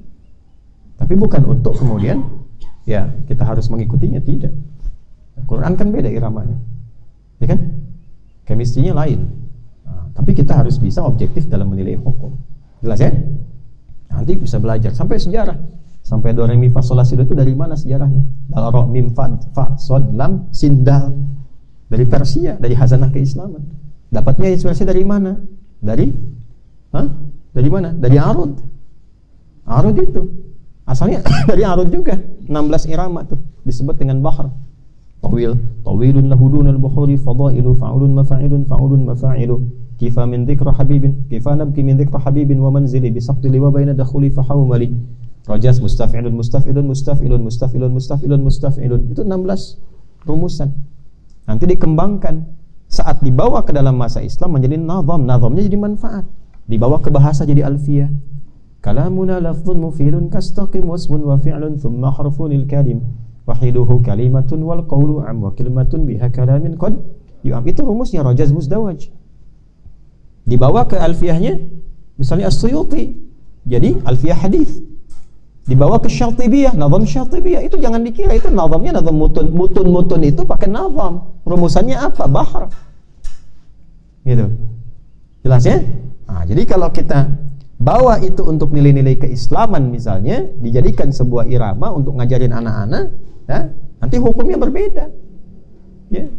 Tapi bukan untuk kemudian ya kita harus mengikutinya, tidak. Quran kan beda iramanya, ya kan? Chemistry-nya lain. Nah, tapi kita harus bisa objektif dalam menilai hukum. Jelas ya? Nanti bisa belajar sampai sejarah, sampai do re mi fa sol la si do itu dari mana sejarahnya? Dal ro mim fa sod lam sin dal, dari Persia, dari hazanah keislaman. Dapatnya inspirasi dari mana? Dari mana? Dari Arud. Arud itu asalnya dari Arud juga. 16 irama tuh disebut dengan bahar. Tawilun lahudunal bukhuri fadailu fa'ulun mafa'ilun fa'ulun mafa'ilu kifa min dhikra habibin kifa nabki min dhikra habibin wa manzili bisaqti liwa baina dakhuli fahawmali rajas mustaf'ilun mustaf'ilun mustaf'ilun mustaf'ilun mustaf'ilun mustaf'ilun. Itu 16 rumusan. Nanti dikembangkan saat dibawa ke dalam masa Islam menjadi nazam. Nazamnya jadi manfaat. Dibawa ke bahasa jadi alfiyah. Kalamuna lafdhun mufidun kastaqim wasmun wa fi'lun thumma harfunil kalim wahiduhu kalimatun wal qawlu am wa kalimatun biha kalamin qad yu'am. Itu rumusnya Rajaz Muzdawaj. Dibawa ke alfiyahnya misalnya As-Suyuti jadi alfiyah hadis. Dibawa ke Syatibiyah, nazam Syatibiyah. Itu jangan dikira itu nazamnya nazam mutun itu pakai nazam. Rumusannya apa? Bahar. Gitu. Jelas ya? Nah, jadi kalau kita bawa itu untuk nilai-nilai keislaman misalnya, dijadikan sebuah irama untuk ngajarin anak-anak, ya, nanti hukumnya berbeda. Ya.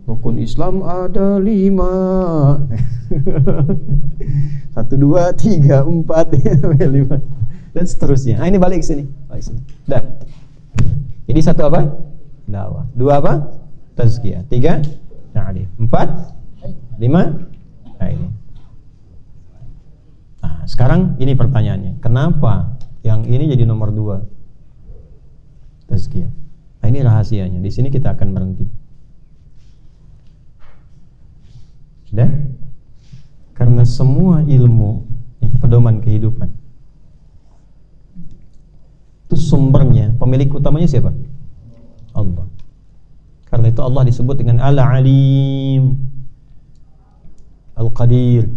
Rukun Islam ada 5. 1, 2, 3, 4, 5 dan seterusnya. Nah, ini balik sini. Dah. Jadi 1 apa? Dakwah. 2 apa? Tazkiyah. 3 ta'lim. 4 5 nah ini. Nah, sekarang ini pertanyaannya, kenapa yang ini jadi nomor 2? Tazkiyah. Nah, ini rahasianya. Di sini kita akan berhenti. Sudah? Karena semua ilmu, pedoman kehidupan, itu sumbernya, pemilik utamanya siapa? Allah. Karena itu Allah disebut dengan Al-Alim, Al-Qadir,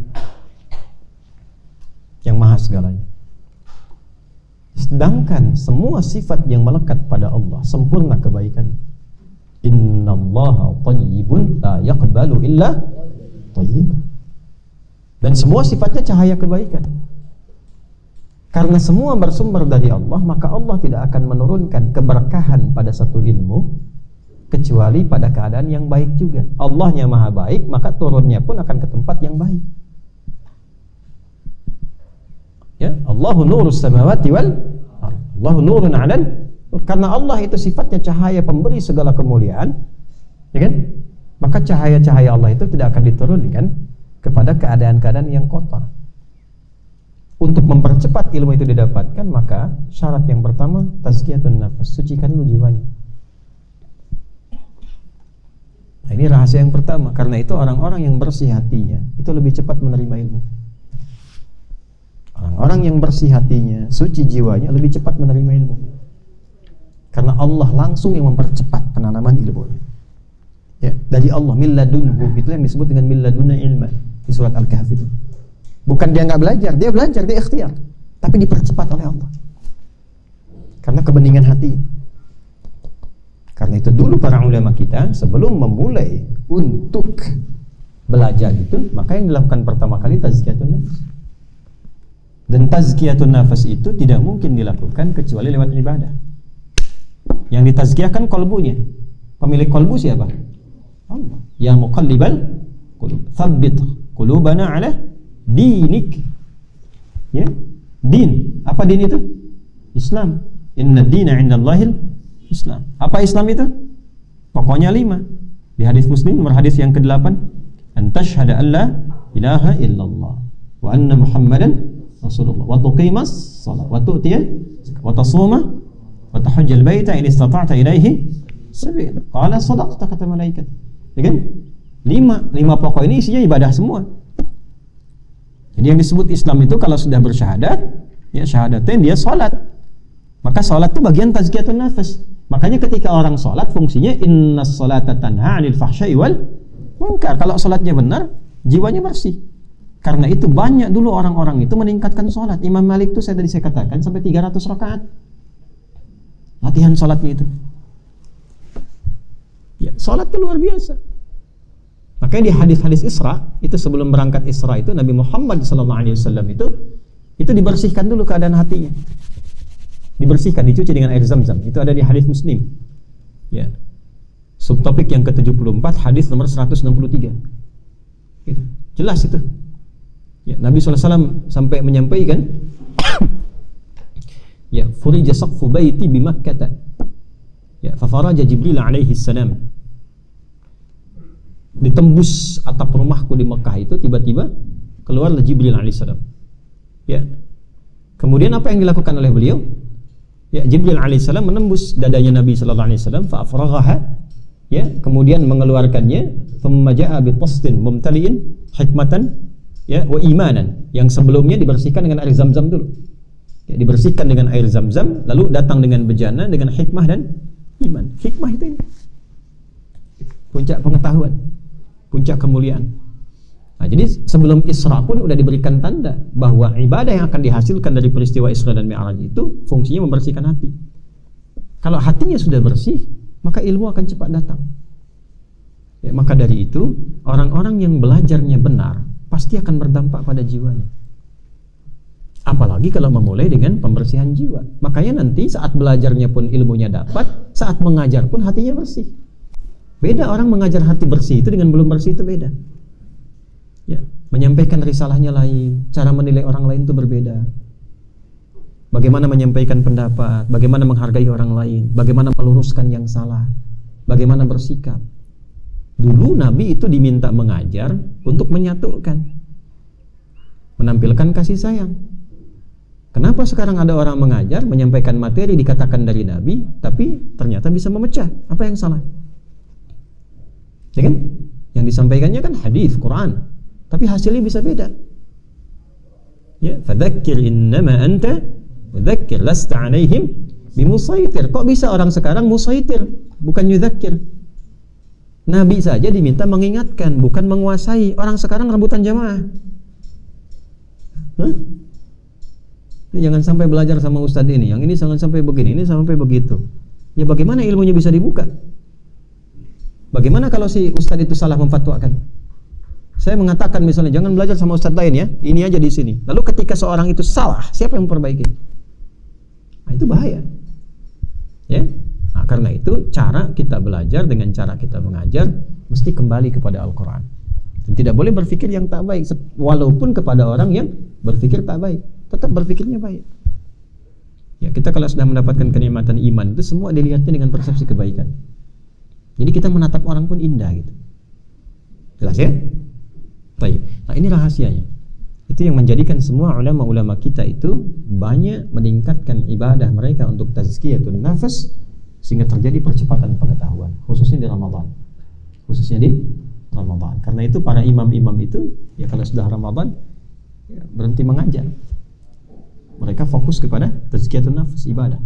yang maha segalanya. Sedangkan semua sifat yang melekat pada Allah sempurna kebaikan. Innallaha thayyibun la yaqbalu illa thayyiban. Dan semua sifatnya cahaya kebaikan. Karena semua bersumber dari Allah, maka Allah tidak akan menurunkan keberkahan pada satu ilmu kecuali pada keadaan yang baik juga. Allahnya maha baik, maka turunnya pun akan ke tempat yang baik. Ya, Allahu nurus samawati wal ardh. Allahu nurun 'alan. Karena Allah itu sifatnya cahaya, pemberi segala kemuliaan, ya kan? Maka cahaya-cahaya Allah itu tidak akan diturunkan kepada keadaan-keadaan yang kotor. Untuk mempercepat ilmu itu didapatkan, maka syarat yang pertama tazkiyatun nafas, sucikan dulu jiwanya. Nah, ini rahasia yang pertama. Karena itu orang-orang yang bersih hatinya itu lebih cepat menerima ilmu. Orang-orang yang bersih hatinya, suci jiwanya, lebih cepat menerima ilmu. Karena Allah langsung yang mempercepat penanaman ilmu. Ya, dari Allah, milladunhu, itu yang disebut dengan milladuna ilma di surat Al-Kahfi itu. Bukan dia nggak belajar, dia belajar, dia ikhtiar, tapi dipercepat oleh Allah. Karena kebeningan hati. Karena itu dulu para ulama kita sebelum memulai untuk belajar itu, maka yang dilakukan pertama kali tazkiyatun nafs. Dan tazkiyatun nafas itu tidak mungkin dilakukan kecuali lewat ibadah. Yang ditazkiyahkan kolbunya. Pemilik kolbu siapa? Allah. Ya muqallibal qulub, tsabbit qulubana ala dinik. Ya, din. Apa din itu? Islam. Inna dina 'indallahil Islam. Apa Islam itu? Pokoknya 5. Di hadis Muslim nomor hadis yang ke-8, an tashhada an la ilaha illallah wa anna Muhammadan Rasulullah wa tuqimas shalah wa tu'tiya wa tasuma wa tahujjal baita in istata'ta ilaihi sabila. Qala sadaqta, kata malaikat. Ya kan? 5 pokok ini isinya ibadah semua. Jadi yang disebut Islam itu kalau sudah bersyahadat, ya syahadatain dia salat. Maka salat itu bagian tazkiyatun nafas. Makanya ketika orang salat fungsinya innas salata tanha 'anil fahsya'i wal munkar. Kalau salatnya benar, jiwanya bersih. Karena itu banyak dulu orang-orang itu meningkatkan sholat. Imam Malik itu saya katakan sampai 300 rakaat. Latihan sholatnya itu. Ya, sholat itu luar biasa. Makanya di hadis-hadis Isra, itu sebelum berangkat Isra itu Nabi Muhammad SAW itu dibersihkan dulu keadaan hatinya. Dibersihkan, dicuci dengan air Zam-Zam. Itu ada di hadis Muslim. Ya. Subtopik yang ke-74, hadis nomor 163. Gitu. Jelas itu. Ya, Nabi SAW sampai menyampaikan ya, furija saqfu baiti bi Makkah. Ya, fa faraja Jibril alaihi salam. Ditembus atap rumahku di Mekah itu tiba-tiba keluarlah Jibril alaihi salam. Ya. Kemudian apa yang dilakukan oleh beliau? Ya, Jibril alaihi salam menembus dadanya Nabi sallallahu alaihi wasallam fa afraghaha. Ya, kemudian mengeluarkannya, thumma jaa bi tasdin mumtali'in hikmatan ya wa imanan, yang sebelumnya dibersihkan dengan air Zam-Zam dulu. Ya, dibersihkan dengan air Zam-Zam, lalu datang dengan bejana dengan hikmah dan iman. Hikmah itu ini. Puncak pengetahuan, puncak kemuliaan. Nah, jadi sebelum Isra pun sudah diberikan tanda bahwa ibadah yang akan dihasilkan dari peristiwa Isra dan Mi'raj itu fungsinya membersihkan hati. Kalau hatinya sudah bersih, maka ilmu akan cepat datang. Ya, maka dari itu orang-orang yang belajarnya benar pasti akan berdampak pada jiwanya. Apalagi kalau memulai dengan pembersihan jiwa. Makanya nanti saat belajarnya pun ilmunya dapat, saat mengajar pun hatinya bersih. Beda orang mengajar hati bersih itu dengan belum bersih itu beda. Ya, menyampaikan risalahnya lain, cara menilai orang lain itu berbeda. Bagaimana menyampaikan pendapat, bagaimana menghargai orang lain, bagaimana meluruskan yang salah, bagaimana bersikap. Dulu Nabi itu diminta mengajar untuk menyatukan, menampilkan kasih sayang. Kenapa sekarang ada orang mengajar, menyampaikan materi dikatakan dari Nabi, tapi ternyata bisa memecah? Apa yang salah? Ya kan? Yang disampaikannya kan hadis, Quran, tapi hasilnya bisa beda. Ya, fadzakir innama anta mudzakir lasta 'alaihim bimusaitir. Kok bisa orang sekarang musaitir, bukan yudzakir? Nabi saja diminta mengingatkan, bukan menguasai. Orang sekarang rebutan jamaah. Ini jangan sampai belajar sama ustadz ini, yang ini jangan sampai begini, ini sampai begitu. Ya bagaimana ilmunya bisa dibuka? Bagaimana kalau si ustadz itu salah memfatwakan? Saya mengatakan misalnya jangan belajar sama ustadz lain ya, ini aja di sini. Lalu ketika seorang itu salah, siapa yang memperbaiki? Nah, itu bahaya. Ya. Nah, karena itu cara kita belajar dengan cara kita mengajar mesti kembali kepada Al-Quran. Dan tidak boleh berpikir yang tak baik, walaupun kepada orang yang berpikir tak baik, tetap berpikirnya baik. Ya, kita kalau sudah mendapatkan kenikmatan iman itu semua dilihatnya dengan persepsi kebaikan. Jadi kita menatap orang pun indah gitu. Jelas ya? Baik. Nah, ini rahasianya. Itu yang menjadikan semua ulama-ulama kita itu banyak meningkatkan ibadah mereka untuk tazkiyatun nafas, sehingga terjadi percepatan pengetahuan, khususnya di Ramadan. Khususnya di Ramadan. Karena itu para imam-imam itu ya kalau sudah Ramadan ya, berhenti mengajar. Mereka fokus kepada tazkiyatun nafas, ibadah.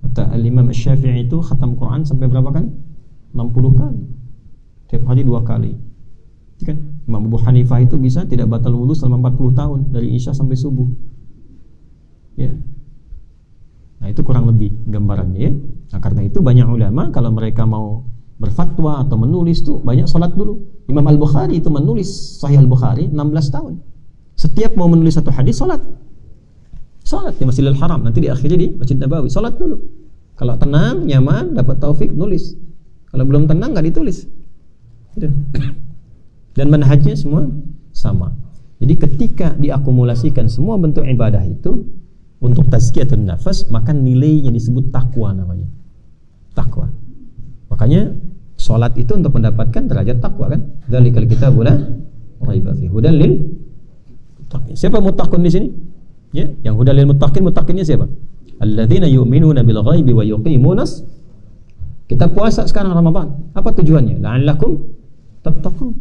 Kata Al-Imam Asy-Syafi'i itu khatam Quran sampai berapa kali? 60 kali. Tiap hari 2 kali. Kan? Imam Abu Hanifah itu bisa tidak batal wudu selama 40 tahun dari Isya sampai subuh. Ya. Nah, itu kurang lebih gambarannya ya. Nah, karena itu banyak ulama kalau mereka mau berfatwa atau menulis tuh banyak salat dulu. Imam Al-Bukhari itu menulis Sahih Al-Bukhari 16 tahun. Setiap mau menulis satu hadis salat. Salat di Masjidil Haram, nanti diakhiri di Masjid Nabawi. Salat dulu. Kalau tenang, nyaman, dapat taufik, nulis. Kalau belum tenang, nggak ditulis. Gitu. Dan manhajnya semua sama. Jadi ketika diakumulasikan semua bentuk ibadah itu untuk tazkiyatun nafas, maka nilainya disebut takwa namanya. Takwa. Makanya salat itu untuk mendapatkan derajat takwa kan? Dzalikal kitabu la raiba fihi hudan lil muttaqin. Siapa muttaqin di sini? Ya, yang hudan lil muttaqin, muttaqinnya siapa? Alladzina yu'minuna bil ghaibi wa yuqimunas. Kita puasa sekarang Ramadan. Apa tujuannya? La'allakum tattaqun.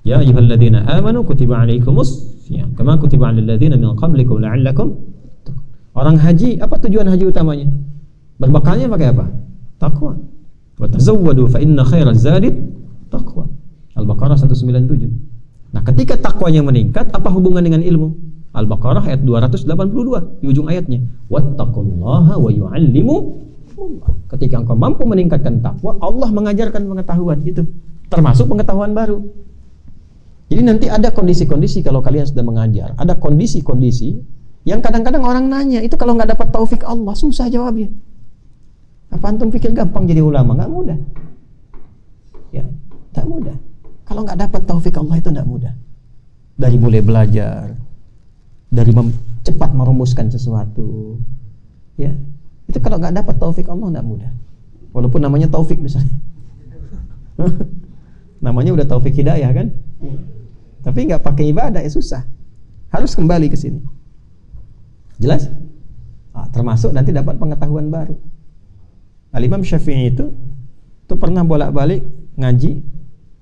Ya ayyuhalladzina amanu kutiba 'alaikumus shiyam kama kutiba 'alal ladzina min qablikum la'allakum tattaqun. Orang haji, apa tujuan haji utamanya? Berbekalnya pakai apa? Takwa. Wa tazawwadu fa inna khairaz zadi taqwa. Al-Baqarah 197. Nah, ketika takwanya meningkat, apa hubungan dengan ilmu? Al-Baqarah ayat 282 di ujung ayatnya. Wattaqullaha wa yu'allimukumullah. Ketika engkau mampu meningkatkan takwa, Allah mengajarkan pengetahuan itu, termasuk pengetahuan baru. Jadi nanti ada kondisi-kondisi kalau kalian sudah mengajar, ada kondisi-kondisi yang kadang-kadang orang nanya, itu kalau nggak dapat taufik Allah, susah jawabnya. Apa antum pikir gampang jadi ulama? Nggak mudah. Ya, tak mudah. Kalau nggak dapat taufik Allah itu nggak mudah. Dari mulai belajar, dari cepat merumuskan sesuatu, ya itu kalau nggak dapat taufik Allah nggak mudah. Walaupun namanya taufik misalnya, namanya udah taufik hidayah kan, tapi nggak pakai ibadah ya susah. Harus kembali ke sini. Jelas? Termasuk nanti dapat pengetahuan baru. Al-Imam Syafi'i itu pernah bolak-balik ngaji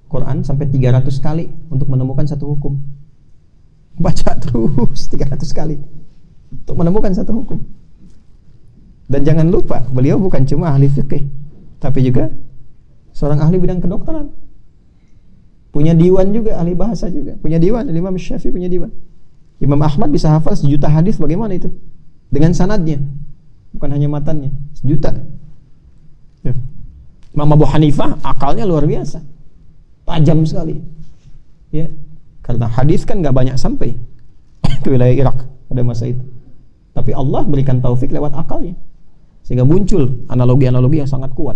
Quran sampai 300 kali untuk menemukan satu hukum. Baca terus 300 kali untuk menemukan satu hukum. Dan jangan lupa, beliau bukan cuma ahli fikih, tapi juga seorang ahli bidang kedokteran. Punya diwan juga, ahli bahasa juga. Punya diwan, Imam Syafi'i punya diwan. Imam Ahmad bisa hafal 1 juta hadis, bagaimana itu? Dengan sanadnya, bukan hanya matannya, 1 juta. Ya. Imam Abu Hanifah akalnya luar biasa, tajam sekali. Ya, karena hadis kan nggak banyak sampai ke wilayah Irak pada masa itu. Tapi Allah berikan taufik lewat akalnya, sehingga muncul analogi-analogi yang sangat kuat.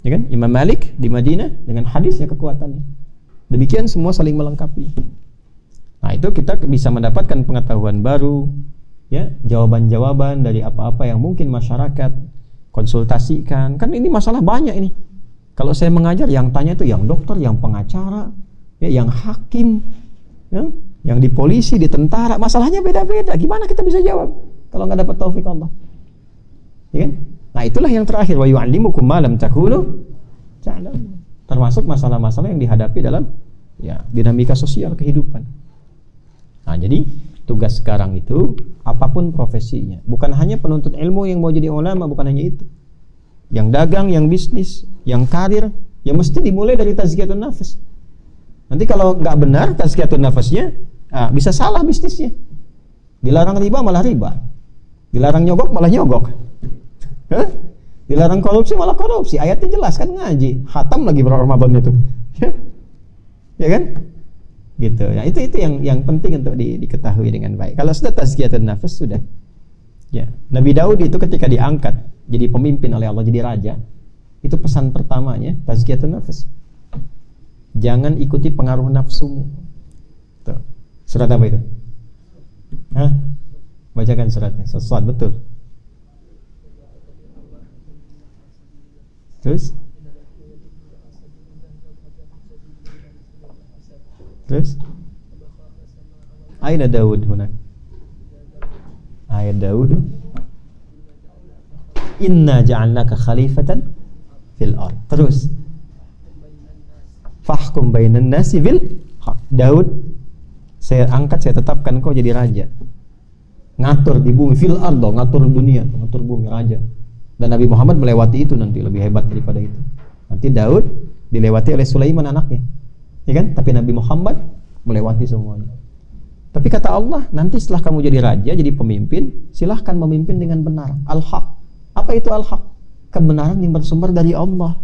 Ya kan? Imam Malik di Madinah dengan hadisnya kekuatannya. Demikian semua saling melengkapi. Nah, itu kita bisa mendapatkan pengetahuan baru, ya, jawaban-jawaban dari apa-apa yang mungkin masyarakat konsultasikan. Kan ini masalah banyak ini. Kalau saya mengajar, yang tanya itu yang dokter, yang pengacara, ya, yang hakim, ya, yang di polisi, di tentara. Masalahnya beda-beda. Gimana kita bisa jawab kalau nggak dapat taufik Allah? Ya kan? Nah, itulah yang terakhir, wa yu'allimukum ma lam takunu ta'lamun. Termasuk masalah-masalah yang dihadapi dalam ya dinamika sosial kehidupan. Nah, jadi tugas sekarang itu apapun profesinya, bukan hanya penuntut ilmu yang mau jadi ulama, bukan hanya itu. Yang dagang, yang bisnis, yang karir, ya mesti dimulai dari tazkiyatun nafas. Nanti kalau nggak benar tazkiyatun nafasnya, bisa salah bisnisnya. Dilarang riba malah riba, dilarang nyogok malah nyogok, dilarang korupsi malah korupsi. Ayatnya jelas kan, ngaji, khatam lagi berapa Ramadannya tuh, ya kan? Gitu. Ya, itu yang penting untuk diketahui dengan baik. Kalau sudah tazkiyatun nafas sudah. Ya, Nabi Daud itu ketika diangkat jadi pemimpin oleh Allah, jadi raja, itu pesan pertamanya tazkiyatun nafas. Jangan ikuti pengaruh nafsumu. Tuh. Surat apa itu? Hah? Bacakan suratnya. Surat betul. Terus? Aina Daud hunak? Ayat Daud. Inna ja'alnaka khalifatan fil ard. Terus. Fahkum bainan nasi bil haq. Daud, saya angkat, saya tetapkan kau jadi raja. Ngatur di bumi, fil ard, ngatur dunia, ngatur bumi, raja. Dan Nabi Muhammad melewati itu nanti, lebih hebat daripada itu. Nanti Daud dilewati oleh Sulaiman anaknya. Ya kan? Tapi Nabi Muhammad melewati semuanya. Tapi kata Allah, nanti setelah kamu jadi raja, jadi pemimpin, silahkan memimpin dengan benar. Al-haq. Apa itu al-haq? Kebenaran yang bersumber dari Allah.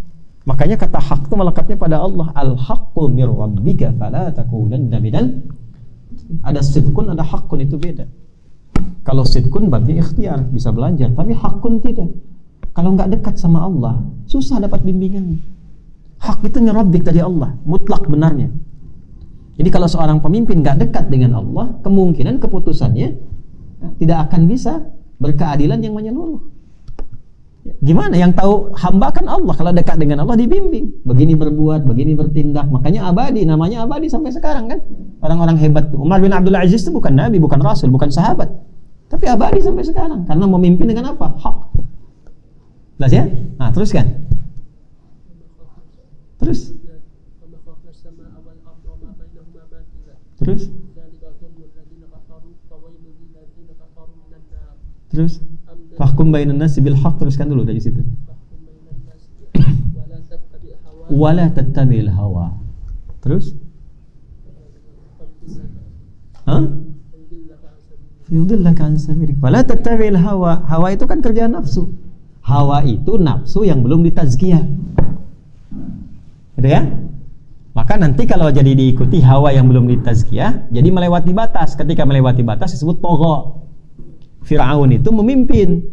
Makanya kata hak itu melekatnya pada Allah. Al-haqqu mir rabbika fala takunanna minal. Ada sidqun, ada haqqun, itu beda. Kalau sidkun babnya ikhtiar, bisa belajar, tapi hakun tidak. Kalau nggak dekat sama Allah, susah dapat bimbingan. Hak itu nyerobik dari Allah, mutlak benarnya. Jadi kalau seorang pemimpin nggak dekat dengan Allah, kemungkinan keputusannya tidak akan bisa berkeadilan yang menyeluruh. Gimana? Yang tahu hamba kan Allah. Kalau dekat dengan Allah dibimbing, begini berbuat, begini bertindak. Makanya abadi, namanya abadi sampai sekarang kan. Orang-orang hebat tuh. Umar bin Abdul Aziz itu bukan nabi, bukan rasul, bukan sahabat, tapi abadi sampai sekarang karena memimpin dengan apa? Hak. Jelas ya? Nah, teruskan. Terus. Terus. Terus. Fahkum bainan nasi bil haq, teruskan dulu dari situ. Wala tattabi'il hawa. Terus? Yudillaka an sabilik. Wala tattabi'il hawa. Hawa itu kan kerjaan nafsu. Hawa itu nafsu yang belum ditazkiyah. Gitu ya? Maka nanti kalau jadi diikuti hawa yang belum ditazkiyah, jadi melewati batas. Ketika melewati batas disebut tagha. Fir'aun itu memimpin,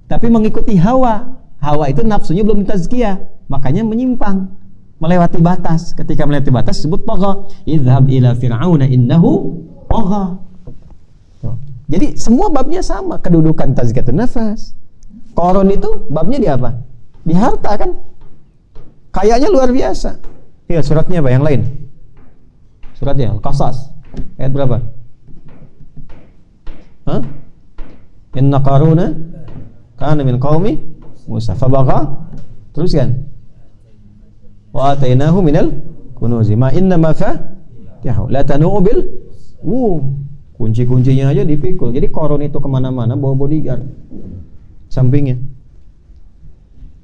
tapi mengikuti hawa. Hawa itu nafsunya belum ditazkiyah, makanya menyimpang, melewati batas. Ketika melewati batas disebut tagha. Idhhab ila fir'auna innahu tagha. Jadi semua babnya sama, kedudukan tazkiyatun nafas. Qarun itu babnya di apa? Di harta kan? Kayaknya luar biasa. Ya, suratnya apa? Yang lain. Suratnya Al-Qasas. Ayat berapa? Inna Qaruna kana min qaumi Musa fabagha. Teruskan. Wa atainahu minal kunuzi ma inna ma fatihahu la tanu'u bil kunci-kuncinya aja dipikul. Jadi Qarun itu kemana-mana bawa bodyguard sampingnya.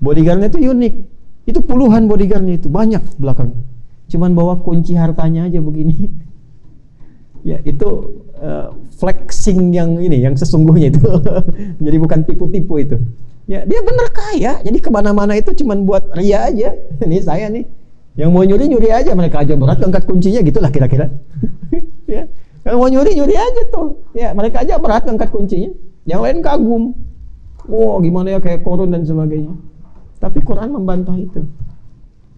Bodyguardnya itu unik. Itu puluhan bodyguardnya, itu banyak belakang. Cuman bawa kunci hartanya aja begini. Ya, itu flexing yang ini, yang sesungguhnya itu. Jadi bukan tipu-tipu itu. Ya, dia bener kaya. Jadi kemana-mana itu cuman buat ria aja. Ini saya nih, yang mau nyuri aja. Mereka aja berat angkat kuncinya, gitulah kira-kira. Ya, kalau mau nyuri aja tuh. Ya, mereka aja berat angkat kuncinya. Yang lain kagum. Wow, gimana ya kayak Qarun dan sebagainya. Tapi Quran membantah itu,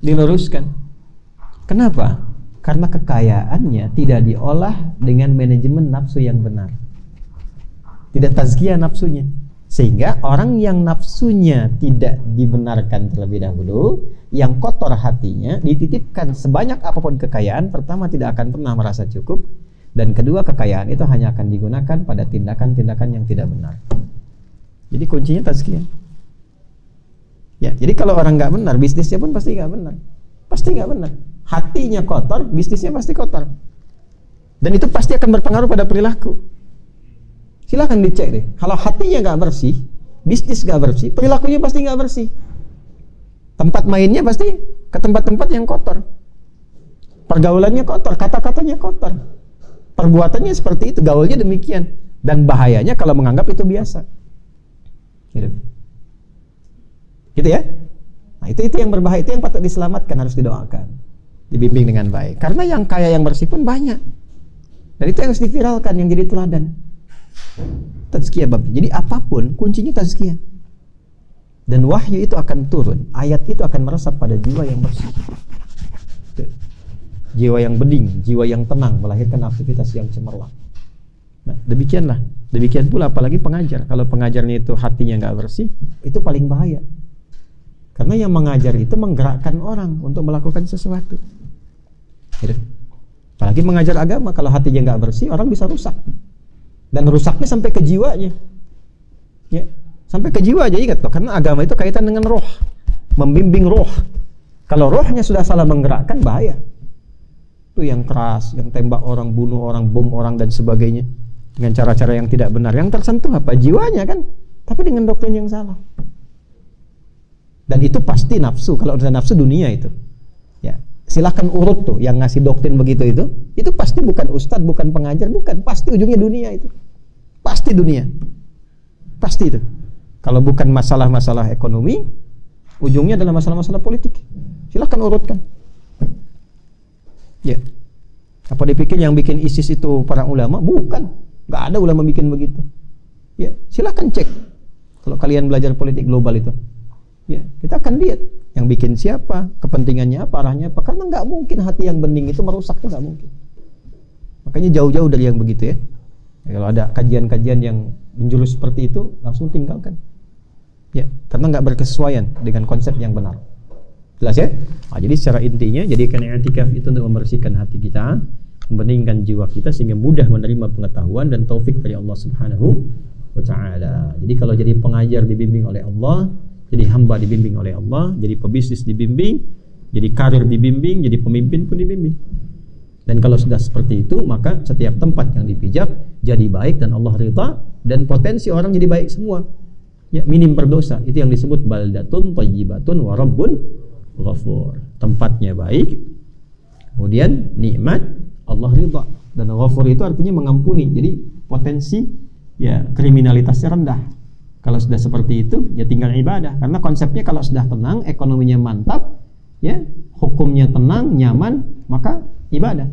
diluruskan. Kenapa? Karena kekayaannya tidak diolah dengan manajemen nafsu yang benar, tidak tazkiyah nafsunya, sehingga orang yang nafsunya tidak dibenarkan terlebih dahulu, yang kotor hatinya, dititipkan sebanyak apapun kekayaan, pertama tidak akan pernah merasa cukup, dan kedua kekayaan itu hanya akan digunakan pada tindakan-tindakan yang tidak benar. Jadi kuncinya tazkiyah. Ya, jadi kalau orang nggak benar, bisnisnya pun pasti nggak benar, pasti nggak benar. Hatinya kotor, bisnisnya pasti kotor. Dan itu pasti akan berpengaruh pada perilaku. Silahkan dicek deh. Kalau hatinya nggak bersih, bisnis nggak bersih, perilakunya pasti nggak bersih. Tempat mainnya pasti ke tempat-tempat yang kotor. Pergaulannya kotor, kata-katanya kotor. Perbuatannya seperti itu, gaulnya demikian. Dan bahayanya kalau menganggap itu biasa. Gitu ya? Nah, itu yang berbahaya, itu yang patut diselamatkan, harus didoakan, dibimbing dengan baik. Karena yang kaya yang bersih pun banyak. Dan itu yang harus diviralkan, yang jadi teladan. Tazkiyah bab. Jadi apapun kuncinya tazkiyah. Dan wahyu itu akan turun, ayat itu akan meresap pada jiwa yang bersih. Jiwa yang bening, jiwa yang tenang, melahirkan aktivitas yang cemerlang. Nah, demikianlah. Demikian pula apalagi pengajar. Kalau pengajarnya itu hatinya nggak bersih, itu paling bahaya. Karena yang mengajar itu menggerakkan orang untuk melakukan sesuatu. Gitu. Apalagi mengajar agama, kalau hatinya nggak bersih, orang bisa rusak. Dan rusaknya sampai ke jiwanya. Ya, sampai ke jiwa aja, ingat tuh, karena agama itu kaitan dengan roh, membimbing roh. Kalau rohnya sudah salah menggerakkan, bahaya. Itu yang keras, yang tembak orang, bunuh orang, bom orang dan sebagainya dengan cara-cara yang tidak benar. Yang tersentuh apa? Jiwanya kan, tapi dengan doktrin yang salah. Dan itu pasti nafsu. Kalau udah nafsu dunia itu. Ya, silahkan urut tuh yang ngasih doktrin begitu itu pasti bukan ustadz, bukan pengajar, bukan, pasti ujungnya dunia itu. Pasti dunia. Pasti itu. Kalau bukan masalah-masalah ekonomi, ujungnya adalah masalah-masalah politik. Silahkan urutkan. Ya. Apa dipikir yang bikin ISIS itu para ulama? Bukan. Gak ada ulama bikin begitu. Ya, silakan cek. Kalau kalian belajar politik global itu, ya, kita akan lihat yang bikin siapa, kepentingannya apa, arahnya apa. Karena nggak mungkin hati yang bening itu merusak, itu nggak mungkin. Makanya jauh-jauh dari yang begitu ya. Kalau ada kajian-kajian yang menjurus seperti itu, langsung tinggalkan. Ya, karena nggak berkesesuaian dengan konsep yang benar. Jelas ya? Nah, jadi secara intinya, jadikan i'tikaf itu untuk membersihkan hati kita, membeningkan jiwa kita sehingga mudah menerima pengetahuan dan taufik dari Allah Subhanahu wa ta'ala. Jadi kalau jadi pengajar dibimbing oleh Allah, jadi hamba dibimbing oleh Allah, jadi pebisnis dibimbing, jadi karir dibimbing, jadi pemimpin pun dibimbing. Dan kalau sudah seperti itu, maka setiap tempat yang dipijak jadi baik dan Allah ridha, dan potensi orang jadi baik semua. Ya, minim berdosa. Itu yang disebut baldatun thayyibatun wa rabbun ghafur. Tempatnya baik, kemudian nikmat, Allah ridha, dan ghafur itu artinya mengampuni. Jadi potensi ya kriminalitasnya rendah. Kalau sudah seperti itu, ya tinggal ibadah. Karena konsepnya kalau sudah tenang, ekonominya mantap, ya, hukumnya tenang, nyaman, maka ibadah.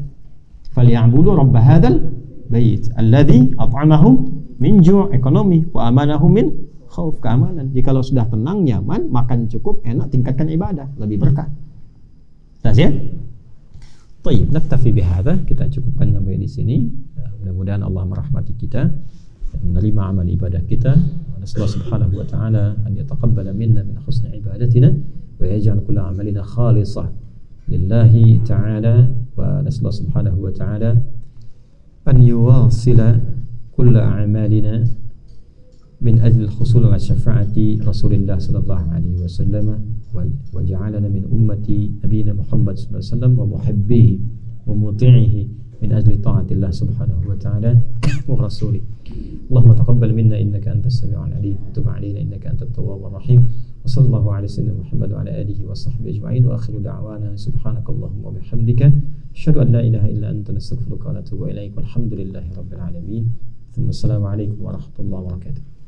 Falyabudu rabb hadzal bait alladzi at'amahum min ju', ekonomi, wa amanahum min khauf, keamanan. Jadi kalau sudah tenang, nyaman, makan cukup, enak, tingkatkan ibadah, lebih berkah. Jelas ya? Baik, naktafi bihadza, kita cukupkan sampai di sini. Mudah-mudahan Allah merahmati kita dan menerima amal ibadah kita. Nasallahu subhanahu wa ta'ala an yataqabbala minna min husni ibadatina wa yaj'al kulla amalina khalisah lillahi ta'ala, wa nasallahu subhanahu wa ta'ala an yuwasila kulla a'malina min ajli al-husul ala syafa'ati Rasulillah sallallahu alaihi wasallam wa ja'alana min ummati nabiyina Muhammad sallallahu alaihi wasallam wa muhibbihi wa muti'ihi min ajli ta'atillah subhanahu wa ta'ala wa rasulih. Allahumma taqabbal minna innaka antas sami'ul 'alim wa tub 'alaina innaka antat tawwabur rahim. Wa sallallahu ala sayyidina Muhammad wa ala alihi wa sahbihi ajma'in, wa akhiru da'wana subhanakallahumma wa bihamdika asyhadu an la ilaha illa anta nastaghfiruka wa natubu ilaik. Walhamdulillahi rabbil alamin. Assalamu alaikum warahmatullahi wabarakatuh.